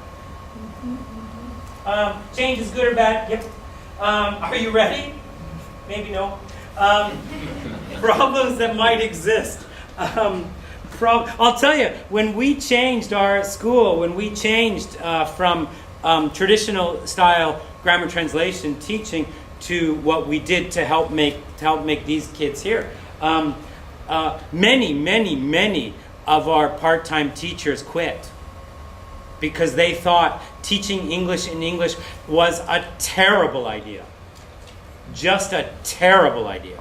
Change is good or bad? Yep. Are you ready? Maybe no. Problems that might exist. I'll tell you, when we changed our school, when we changed from traditional style grammar translation teaching to what we did to help make these kids here, many of our part-time teachers quit because they thought teaching English in English was a terrible idea. Just a terrible idea.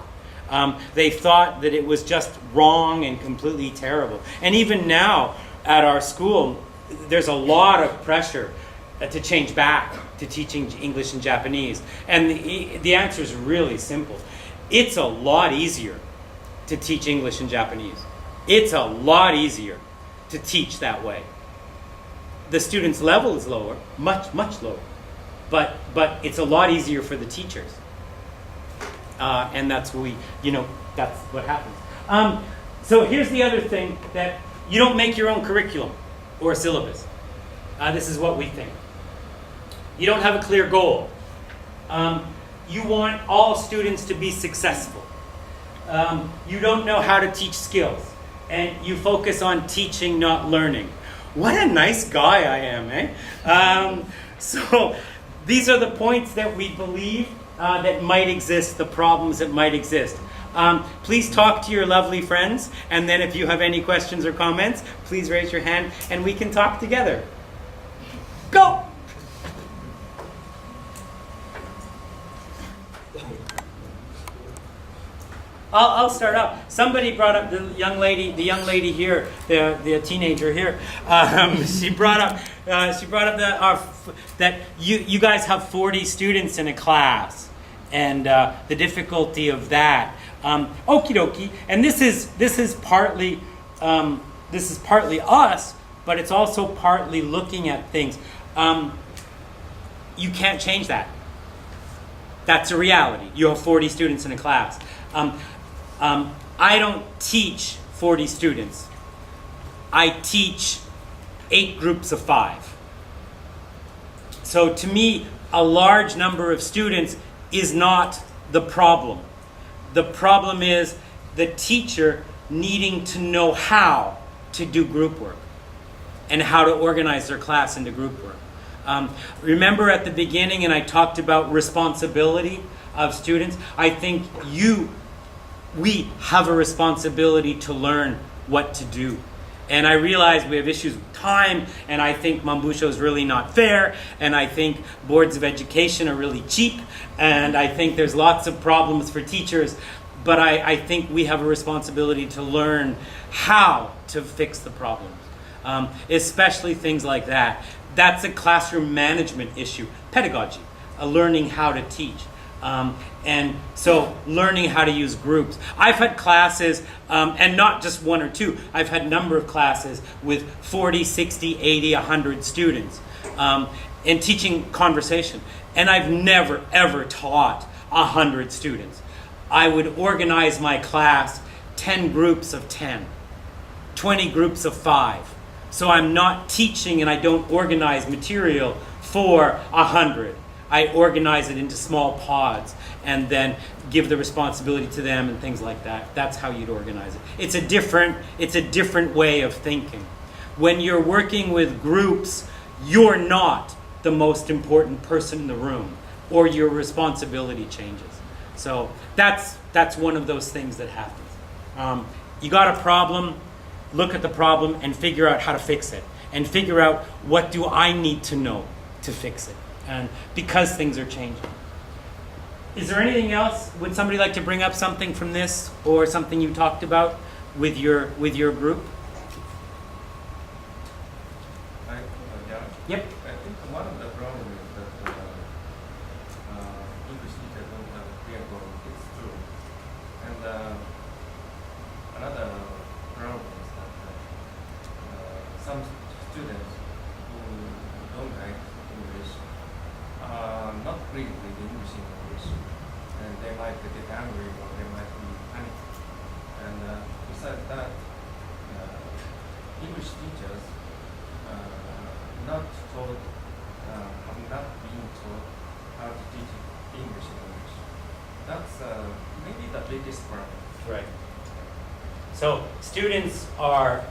They thought that it was just wrong and completely terrible. And even now at our school, there's a lot of pressure to change back to teaching English and Japanese. And the answer is really simple. It's a lot easier to teach English and Japanese. It's a lot easier to teach that way. The students' level is lower, much lower. But it's a lot easier for the teachers. And that's what happens. So here's the other thing, that you don't make your own curriculum or syllabus. This is what we think. You don't have a clear goal. You want all students to be successful. You don't know how to teach skills. And you focus on teaching, not learning. What a nice guy I am, eh? So these are the points that we believe that might exist, the problems that might exist. Please talk to your lovely friends, and then if you have any questions or comments, please raise your hand and we can talk together. Go! I'll start out. Somebody brought up the young lady here, the teenager here. She brought up that you guys have 40 students in a class, and the difficulty of that. Okie dokie. And this is partly us, but it's also partly looking at things. You can't change that. That's a reality. You have 40 students in a class. I don't teach 40 students. I teach 8 groups of 5. So to me, a large number of students is not the problem. The problem is the teacher needing to know how to do group work and how to organize their class into group work. Remember at the beginning, and I talked about responsibility of students. I think we have a responsibility to learn what to do. And I realize we have issues with time, and I think Mambusho is really not fair, and I think boards of education are really cheap, and I think there's lots of problems for teachers, but I think we have a responsibility to learn how to fix the problems, especially things like that. That's a classroom management issue, pedagogy, learning how to teach. And so learning how to use groups. I've had classes, and not just 1 or 2, I've had a number of classes with 40, 60, 80, 100 students. in teaching conversation. And I've never, ever taught 100 students. I would organize my class 10 groups of 10, 20 groups of 5. So I'm not teaching and I don't organize material for 100. I organize it into small pods and then give the responsibility to them and things like that. That's how you'd organize it. It's a different way of thinking. When you're working with groups, you're not the most important person in the room, or your responsibility changes. So that's one of those things that happens. You got a problem, look at the problem and figure out how to fix it. And figure out, what do I need to know to fix it? And because things are changing. Is there anything else? Would somebody like to bring up something from this, or something you talked about with your group? Yep. I think one of the problems is that English teachers don't have clear goal. It's true. And another problem is that some students who don't like English are not really with English in English, and they might get angry or they might be panicked. And besides that, English teachers have not been taught how to teach English in English. That's maybe the biggest problem. Right. So students are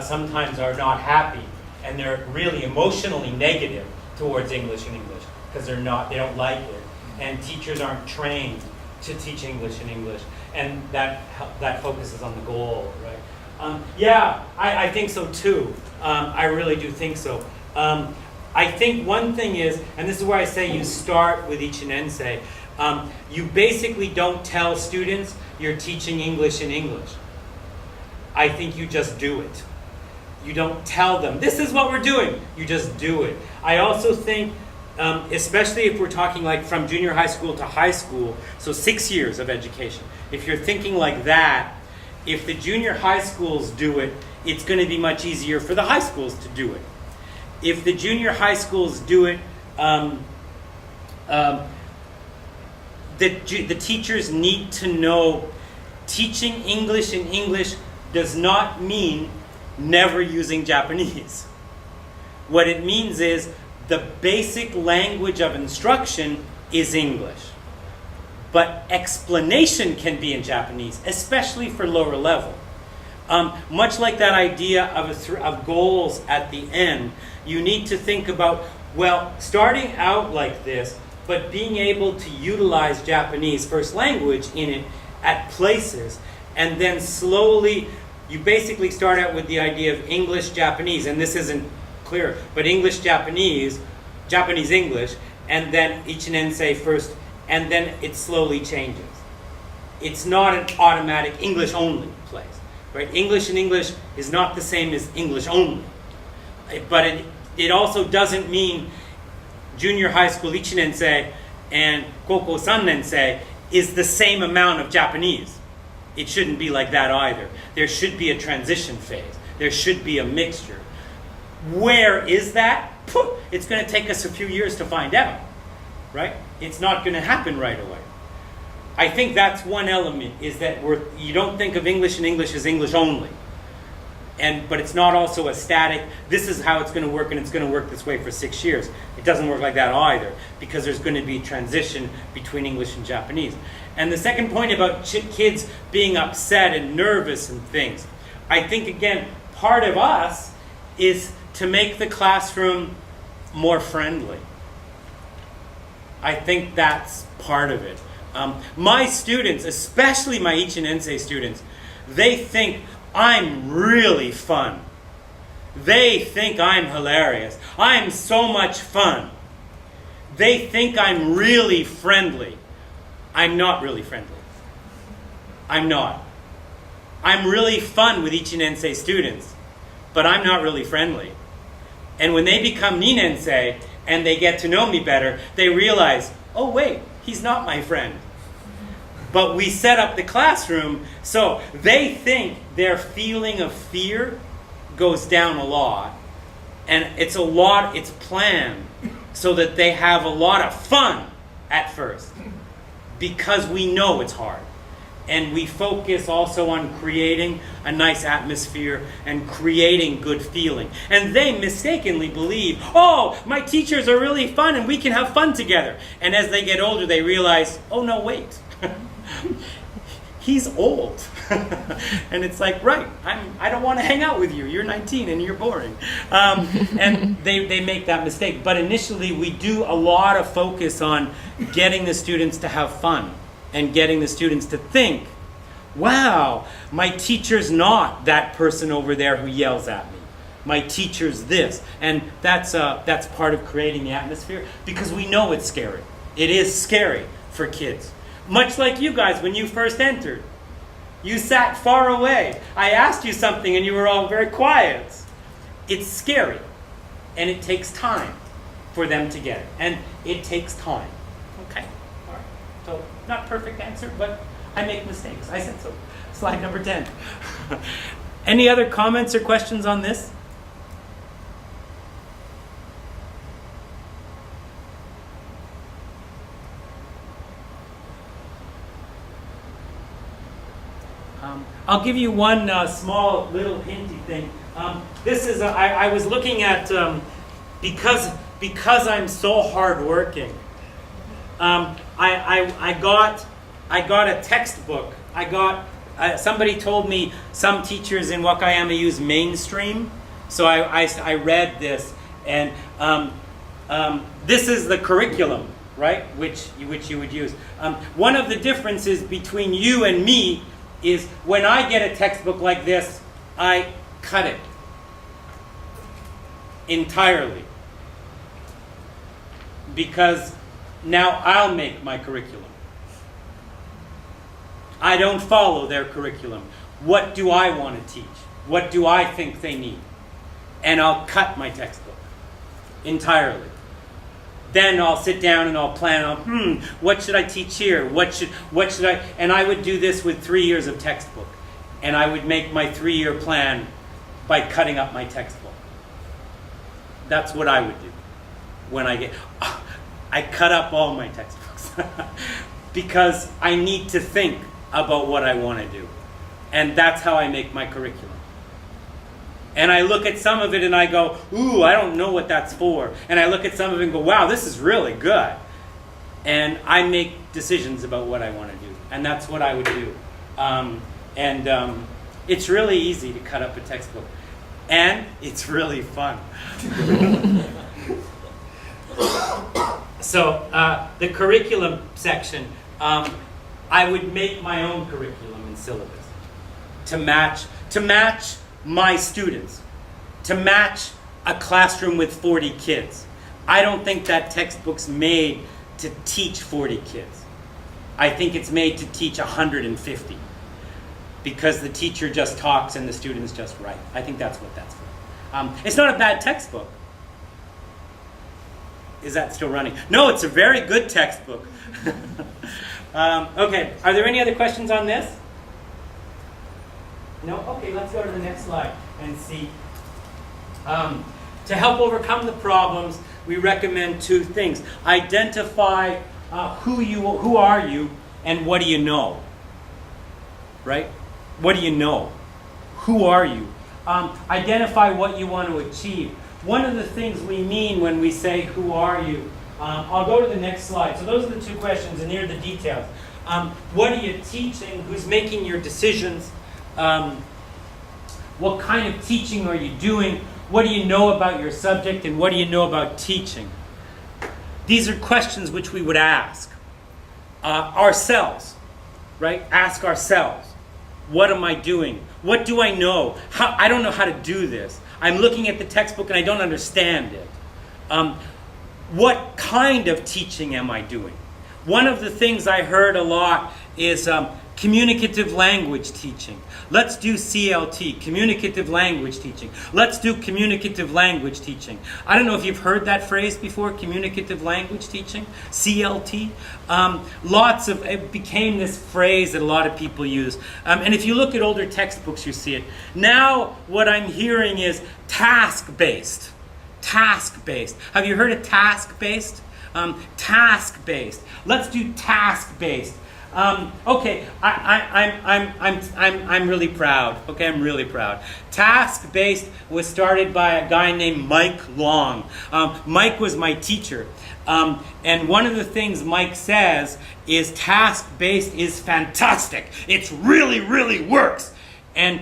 sometimes are not happy, and they're really emotionally negative towards English in English because they don't like it, and teachers aren't trained to teach English in English, and that focuses on the goal, right? Yeah, I think so too. I really do think so. I think one thing is, and this is where I say you start with Ichinensei, you basically don't tell students you're teaching English in English. I think you just do it. You don't tell them, this is what we're doing. You just do it. I also think, especially if we're talking like from junior high school to high school, so 6 years of education. If you're thinking like that, if the junior high schools do it, it's going to be much easier for the high schools to do it. If the junior high schools do it, the teachers need to know teaching English in English does not mean never using Japanese. What it means is the basic language of instruction is English. But explanation can be in Japanese, especially for lower level. Much like that idea of goals at the end, you need to think about, well, starting out like this, but being able to utilize Japanese first language in it at places, and then slowly, you basically start out with the idea of English-Japanese, and this isn't clear, but English-Japanese, Japanese-English, and then Ichinensei first, and then it slowly changes. It's not an automatic English-only place. Right? English in English is not the same as English only. But it also doesn't mean junior high school Ichinensei and Koko Sannensei is the same amount of Japanese. It shouldn't be like that either. There should be a transition phase. There should be a mixture. Where is that? It's going to take us a few years to find out. Right? It's not going to happen right away. I think that's one element, is that you don't think of English in English as English only. But it's not also a static, this is how it's going to work and it's going to work this way for 6 years. It doesn't work like that either, because there's going to be transition between English and Japanese. And the second point about kids being upset and nervous and things, I think, again, part of us is to make the classroom more friendly. I think that's part of it. My students, especially my Ichinensei students, they think I'm really fun. They think I'm hilarious. I'm so much fun. They think I'm really friendly. I'm not really friendly. I'm not. I'm really fun with Ichinensei students, but I'm not really friendly. And when they become Ninensei and they get to know me better, they realize, oh wait, he's not my friend. But we set up the classroom so they think their feeling of fear goes down a lot. And it's planned so that they have a lot of fun at first, because we know it's hard. And we focus also on creating a nice atmosphere and creating good feeling. And they mistakenly believe, oh, my teachers are really fun and we can have fun together. And as they get older, they realize, oh, no, wait. He's old. And it's like, right, I don't want to hang out with you. You're 19 and you're boring. And they make that mistake. But initially, we do a lot of focus on getting the students to have fun and getting the students to think, wow, my teacher's not that person over there who yells at me. My teacher's this. And that's part of creating the atmosphere, because we know it's scary. It is scary for kids. Much like you guys when you first entered. You sat far away. I asked you something and you were all very quiet. It's scary. And it takes time for them to get it. And it takes time. Okay. All right. So, not perfect answer, but I make mistakes. I said so. Slide number 10. Any other comments or questions on this? I'll give you one small little hinty thing. This is I was looking at because I'm so hardworking. I got a textbook. Somebody told me some teachers in Wakayama use mainstream, so I read this, and this is the curriculum, right? Which you would use. One of the differences between you and me is when I get a textbook like this, I cut it entirely, because now I'll make my curriculum. I don't follow their curriculum. What do I want to teach? What do I think they need? And I'll cut my textbook entirely. Then I'll sit down and I'll plan on, what should I teach here? What should I? And I would do this with 3 years of textbook. And I would make my 3-year plan by cutting up my textbook. That's what I would do when I cut up all my textbooks. Because I need to think about what I want to do. And that's how I make my curriculum. And I look at some of it and I go, ooh, I don't know what that's for. And I look at some of it and go, wow, this is really good. And I make decisions about what I want to do. And that's what I would do. It's really easy to cut up a textbook. And it's really fun. So the curriculum section, I would make my own curriculum and syllabus to match my students, to match a classroom with 40 kids. I don't think that textbook's made to teach 40 kids. I think it's made to teach 150, because the teacher just talks and the students just write. I think that's what that's for. It's not a bad textbook. Is that still running? No, it's a very good textbook. Okay, are there any other questions on this? No? Okay, let's go to the next slide and see. To help overcome the problems, we recommend 2 things. Identify who are you and what do you know? Right? What do you know? Who are you? Identify what you want to achieve. One of the things we mean when we say, who are you? I'll go to the next slide. So those are the 2 questions, and here are the details. What are you teaching? Who's making your decisions? What kind of teaching are you doing? What do you know about your subject, and what do you know about teaching? These are questions which we would ask ourselves, right? Ask ourselves, what am I doing? What do I know? I don't know how to do this. I'm looking at the textbook and I don't understand it. What kind of teaching am I doing? One of the things I heard a lot is communicative language teaching. Let's do CLT, communicative language teaching. Let's do communicative language teaching. I don't know if you've heard that phrase before, communicative language teaching, CLT. It became this phrase that a lot of people use. And if you look at older textbooks, you see it. Now what I'm hearing is task-based Task-based. Have you heard of task-based? Task-based. Let's do task-based. Okay, I'm really proud. Okay, I'm really proud. Task-based was started by a guy named Mike Long. Mike was my teacher. And one of the things Mike says is task-based is fantastic. It's really works. And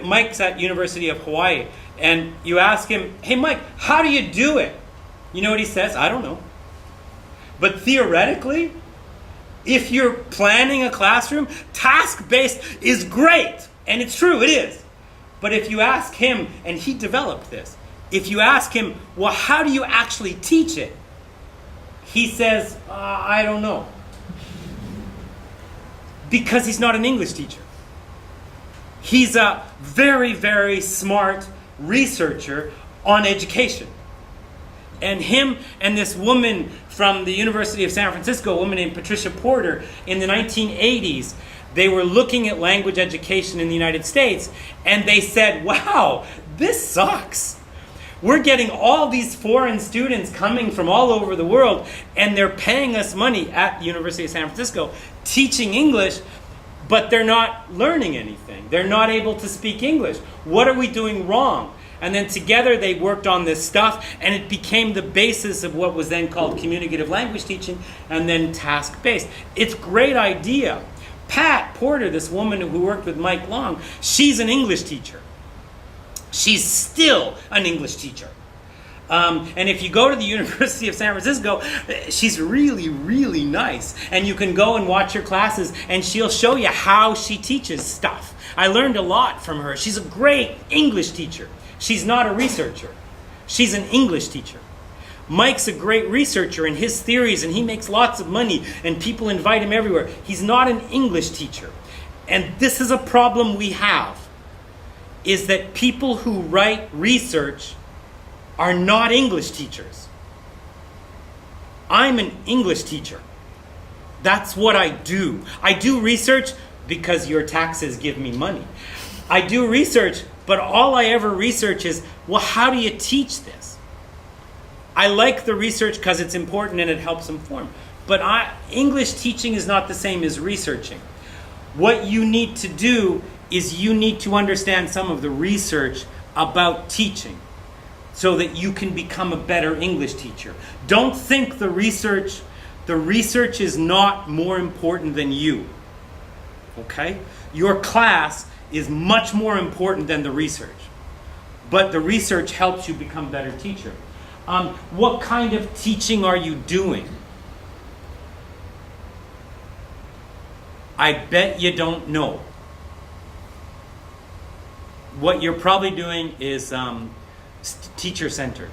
Mike's at University of Hawaii. And you ask him, hey Mike, how do you do it? You know what he says? I don't know. But theoretically, if you're planning a classroom, task-based is great. And it's true, it is. But if you ask him, and he developed this, if you ask him, well, how do you actually teach it? He says, I don't know. Because he's not an English teacher. He's a very smart researcher on education. And him and this woman from the University of San Francisco, a woman named Patricia Porter, in the 1980s, they were looking at language education in the United States, and they said, wow, this sucks. We're getting all these foreign students coming from all over the world, and they're paying us money at the University of San Francisco, teaching English, but they're not learning anything. They're not able to speak English. What are we doing wrong? And then together they worked on this stuff, and it became the basis of what was then called communicative language teaching, and then task-based. It's a great idea. Pat Porter, this woman who worked with Mike Long, she's an English teacher. She's still an English teacher. And if you go to the University of San Francisco, she's really nice. And you can go and watch her classes, and she'll show you how she teaches stuff. I learned a lot from her. She's a great English teacher. She's not a researcher. She's an English teacher. Mike's a great researcher in his theories, and he makes lots of money, and people invite him everywhere. He's not an English teacher. And this is a problem we have, is that people who write research are not English teachers. I'm an English teacher. That's what I do. I do research because your taxes give me money. I do research, but all I ever research is, well, how do you teach this? I like the research because it's important and it helps inform. But English teaching is not the same as researching. What you need to do is you need to understand some of the research about teaching so that you can become a better English teacher. Don't think the research is not more important than you. Okay? Your class is much more important than the research. But the research helps you become a better teacher. What kind of teaching are you doing? I bet you don't know. What you're probably doing is teacher-centered,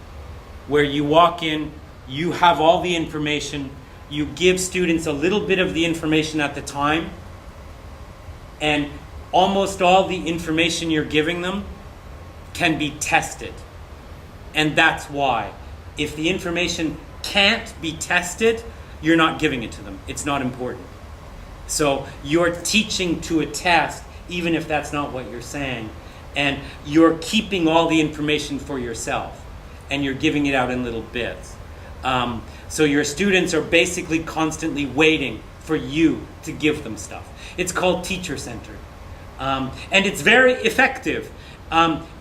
where you walk in, you have all the information, you give students a little bit of the information at the time, and almost all the information you're giving them can be tested. And that's why. If the information can't be tested, you're not giving it to them. It's not important. So you're teaching to a test, even if that's not what you're saying. And you're keeping all the information for yourself. And you're giving it out in little bits. So your students are basically constantly waiting for you to give them stuff. It's called teacher-centered. And it's very effective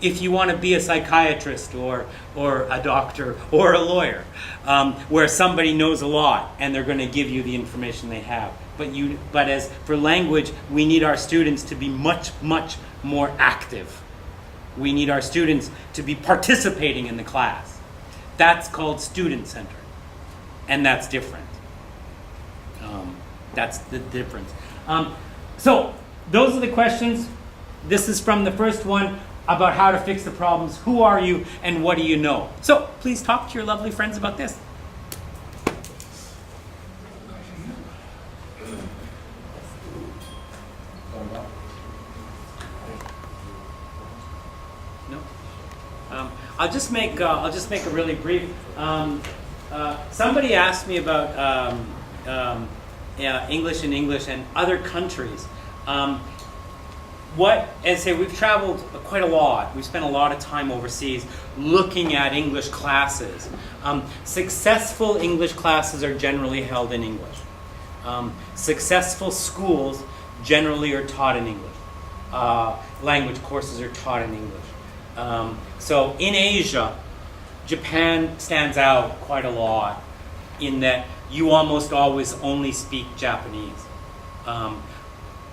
if you want to be a psychiatrist or a doctor or a lawyer, where somebody knows a lot and they're going to give you the information they have. But as for language, we need our students to be much more active. We need our students to be participating in the class. That's called student-centered, and that's different. That's the difference. So those are the questions. This is from the first one about how to fix the problems. Who are you and what do you know? So please talk to your lovely friends about this. No. I'll just make a really brief. Somebody asked me about English in English and other countries. we've traveled quite a lot. We've spent a lot of time overseas looking at English classes. Successful English classes are generally held in English. Successful schools generally are taught in English. Language courses are taught in English. So in Asia, Japan stands out quite a lot in that you almost always only speak Japanese.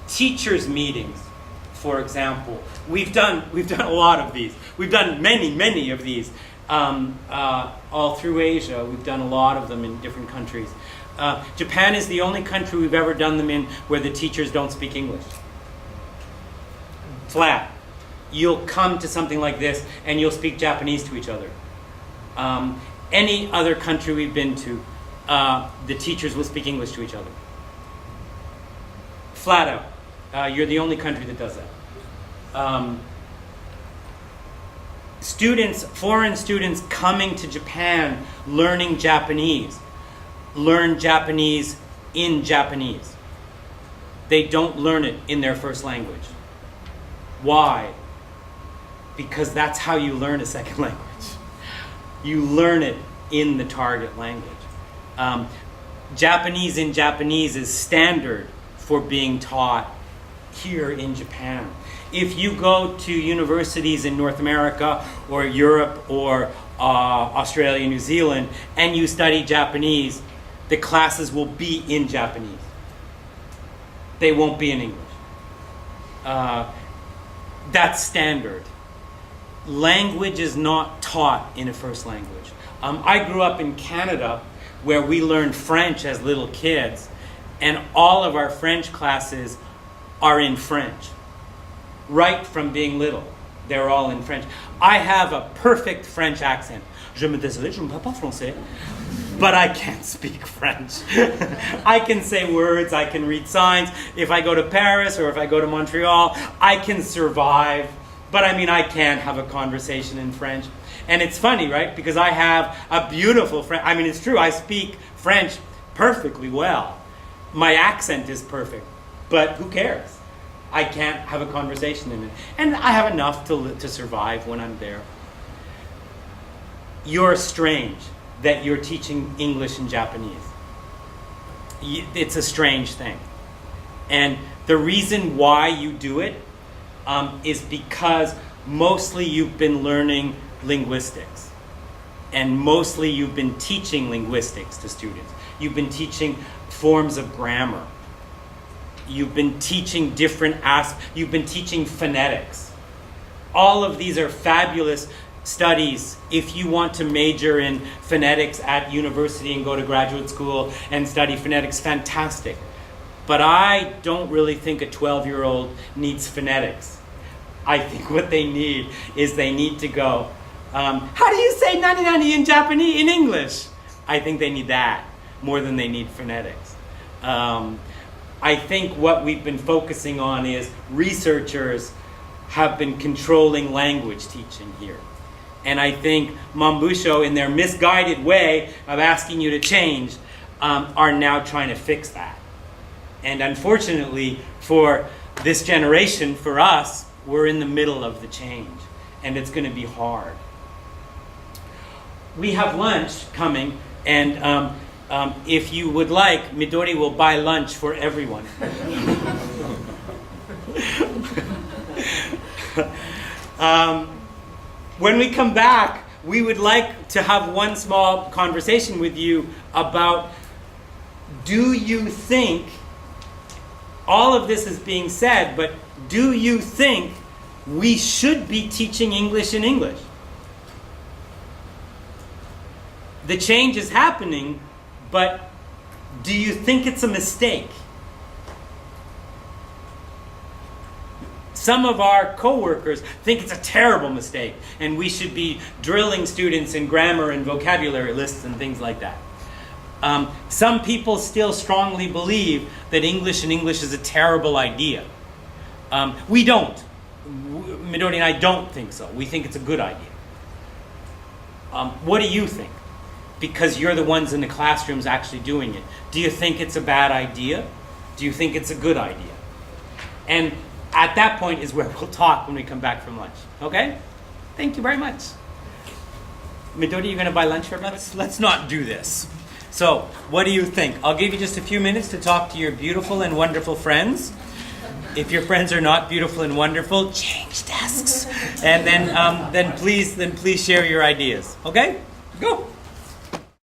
Teachers' meetings, for example, we've done a lot of these. We've done many of these all through Asia. We've done a lot of them in different countries. Japan is the only country we've ever done them in where the teachers don't speak English. Flat. You'll come to something like this and you'll speak Japanese to each other. Any other country we've been to, the teachers will speak English to each other. Flat out. You're the only country that does that. Foreign students coming to Japan learning Japanese, learn Japanese in Japanese. They don't learn it in their first language. Why? Because that's how you learn a second language. You learn it in the target language. Japanese in Japanese is standard for being taught here in Japan. If you go to universities in North America or Europe or Australia, New Zealand, and you study Japanese, the classes will be in Japanese. They won't be in English. That's standard. Language is not taught in a first language. I grew up in Canada where we learned French as little kids, and all of our French classes are in French. Right from being little, they're all in French. I have a perfect French accent. Je me désolé, je ne parle pas français. But I can't speak French. I can say words, I can read signs. If I go to Paris or if I go to Montreal, I can survive. But I can't have a conversation in French. And it's funny, right? Because I have a beautiful French. It's true, I speak French perfectly well. My accent is perfect. But who cares? I can't have a conversation in it. And I have enough to survive when I'm there. You're strange that you're teaching English and Japanese. It's a strange thing. And the reason why you do it is because mostly you've been learning linguistics. And mostly you've been teaching linguistics to students. You've been teaching forms of grammar. You've been teaching you've been teaching phonetics. All of these are fabulous studies if you want to major in phonetics at university and go to graduate school and study phonetics, fantastic. But I don't really think a 12-year-old needs phonetics. I think what they need is they need to go, how do you say nani nani in Japanese, in English? I think they need that more than they need phonetics. I think what we've been focusing on is researchers have been controlling language teaching here. And I think Mambusho, in their misguided way of asking you to change, are now trying to fix that. And unfortunately, for this generation, for us, we're in the middle of the change. And it's going to be hard. We have lunch coming, and if you would like, Midori will buy lunch for everyone. When we come back, we would like to have one small conversation with you about, do you think, all of this is being said, but do you think we should be teaching English in English? The change is happening, but do you think it's a mistake? Some of our co-workers think it's a terrible mistake, and we should be drilling students in grammar and vocabulary lists and things like that. Some people still strongly believe that English in English is a terrible idea. We don't. Midori and I don't think so. We think it's a good idea. What do you think? Because you're the ones in the classrooms actually doing it. Do you think it's a bad idea? Do you think it's a good idea? And At that point is where we'll talk when we come back from lunch. Okay? Thank you very much. Midori, you going to buy lunch for everybody? Let's not do this. So, what do you think? I'll give you just a few minutes to talk to your beautiful and wonderful friends. If your friends are not beautiful and wonderful, change desks. And then please share your ideas. Okay? Go.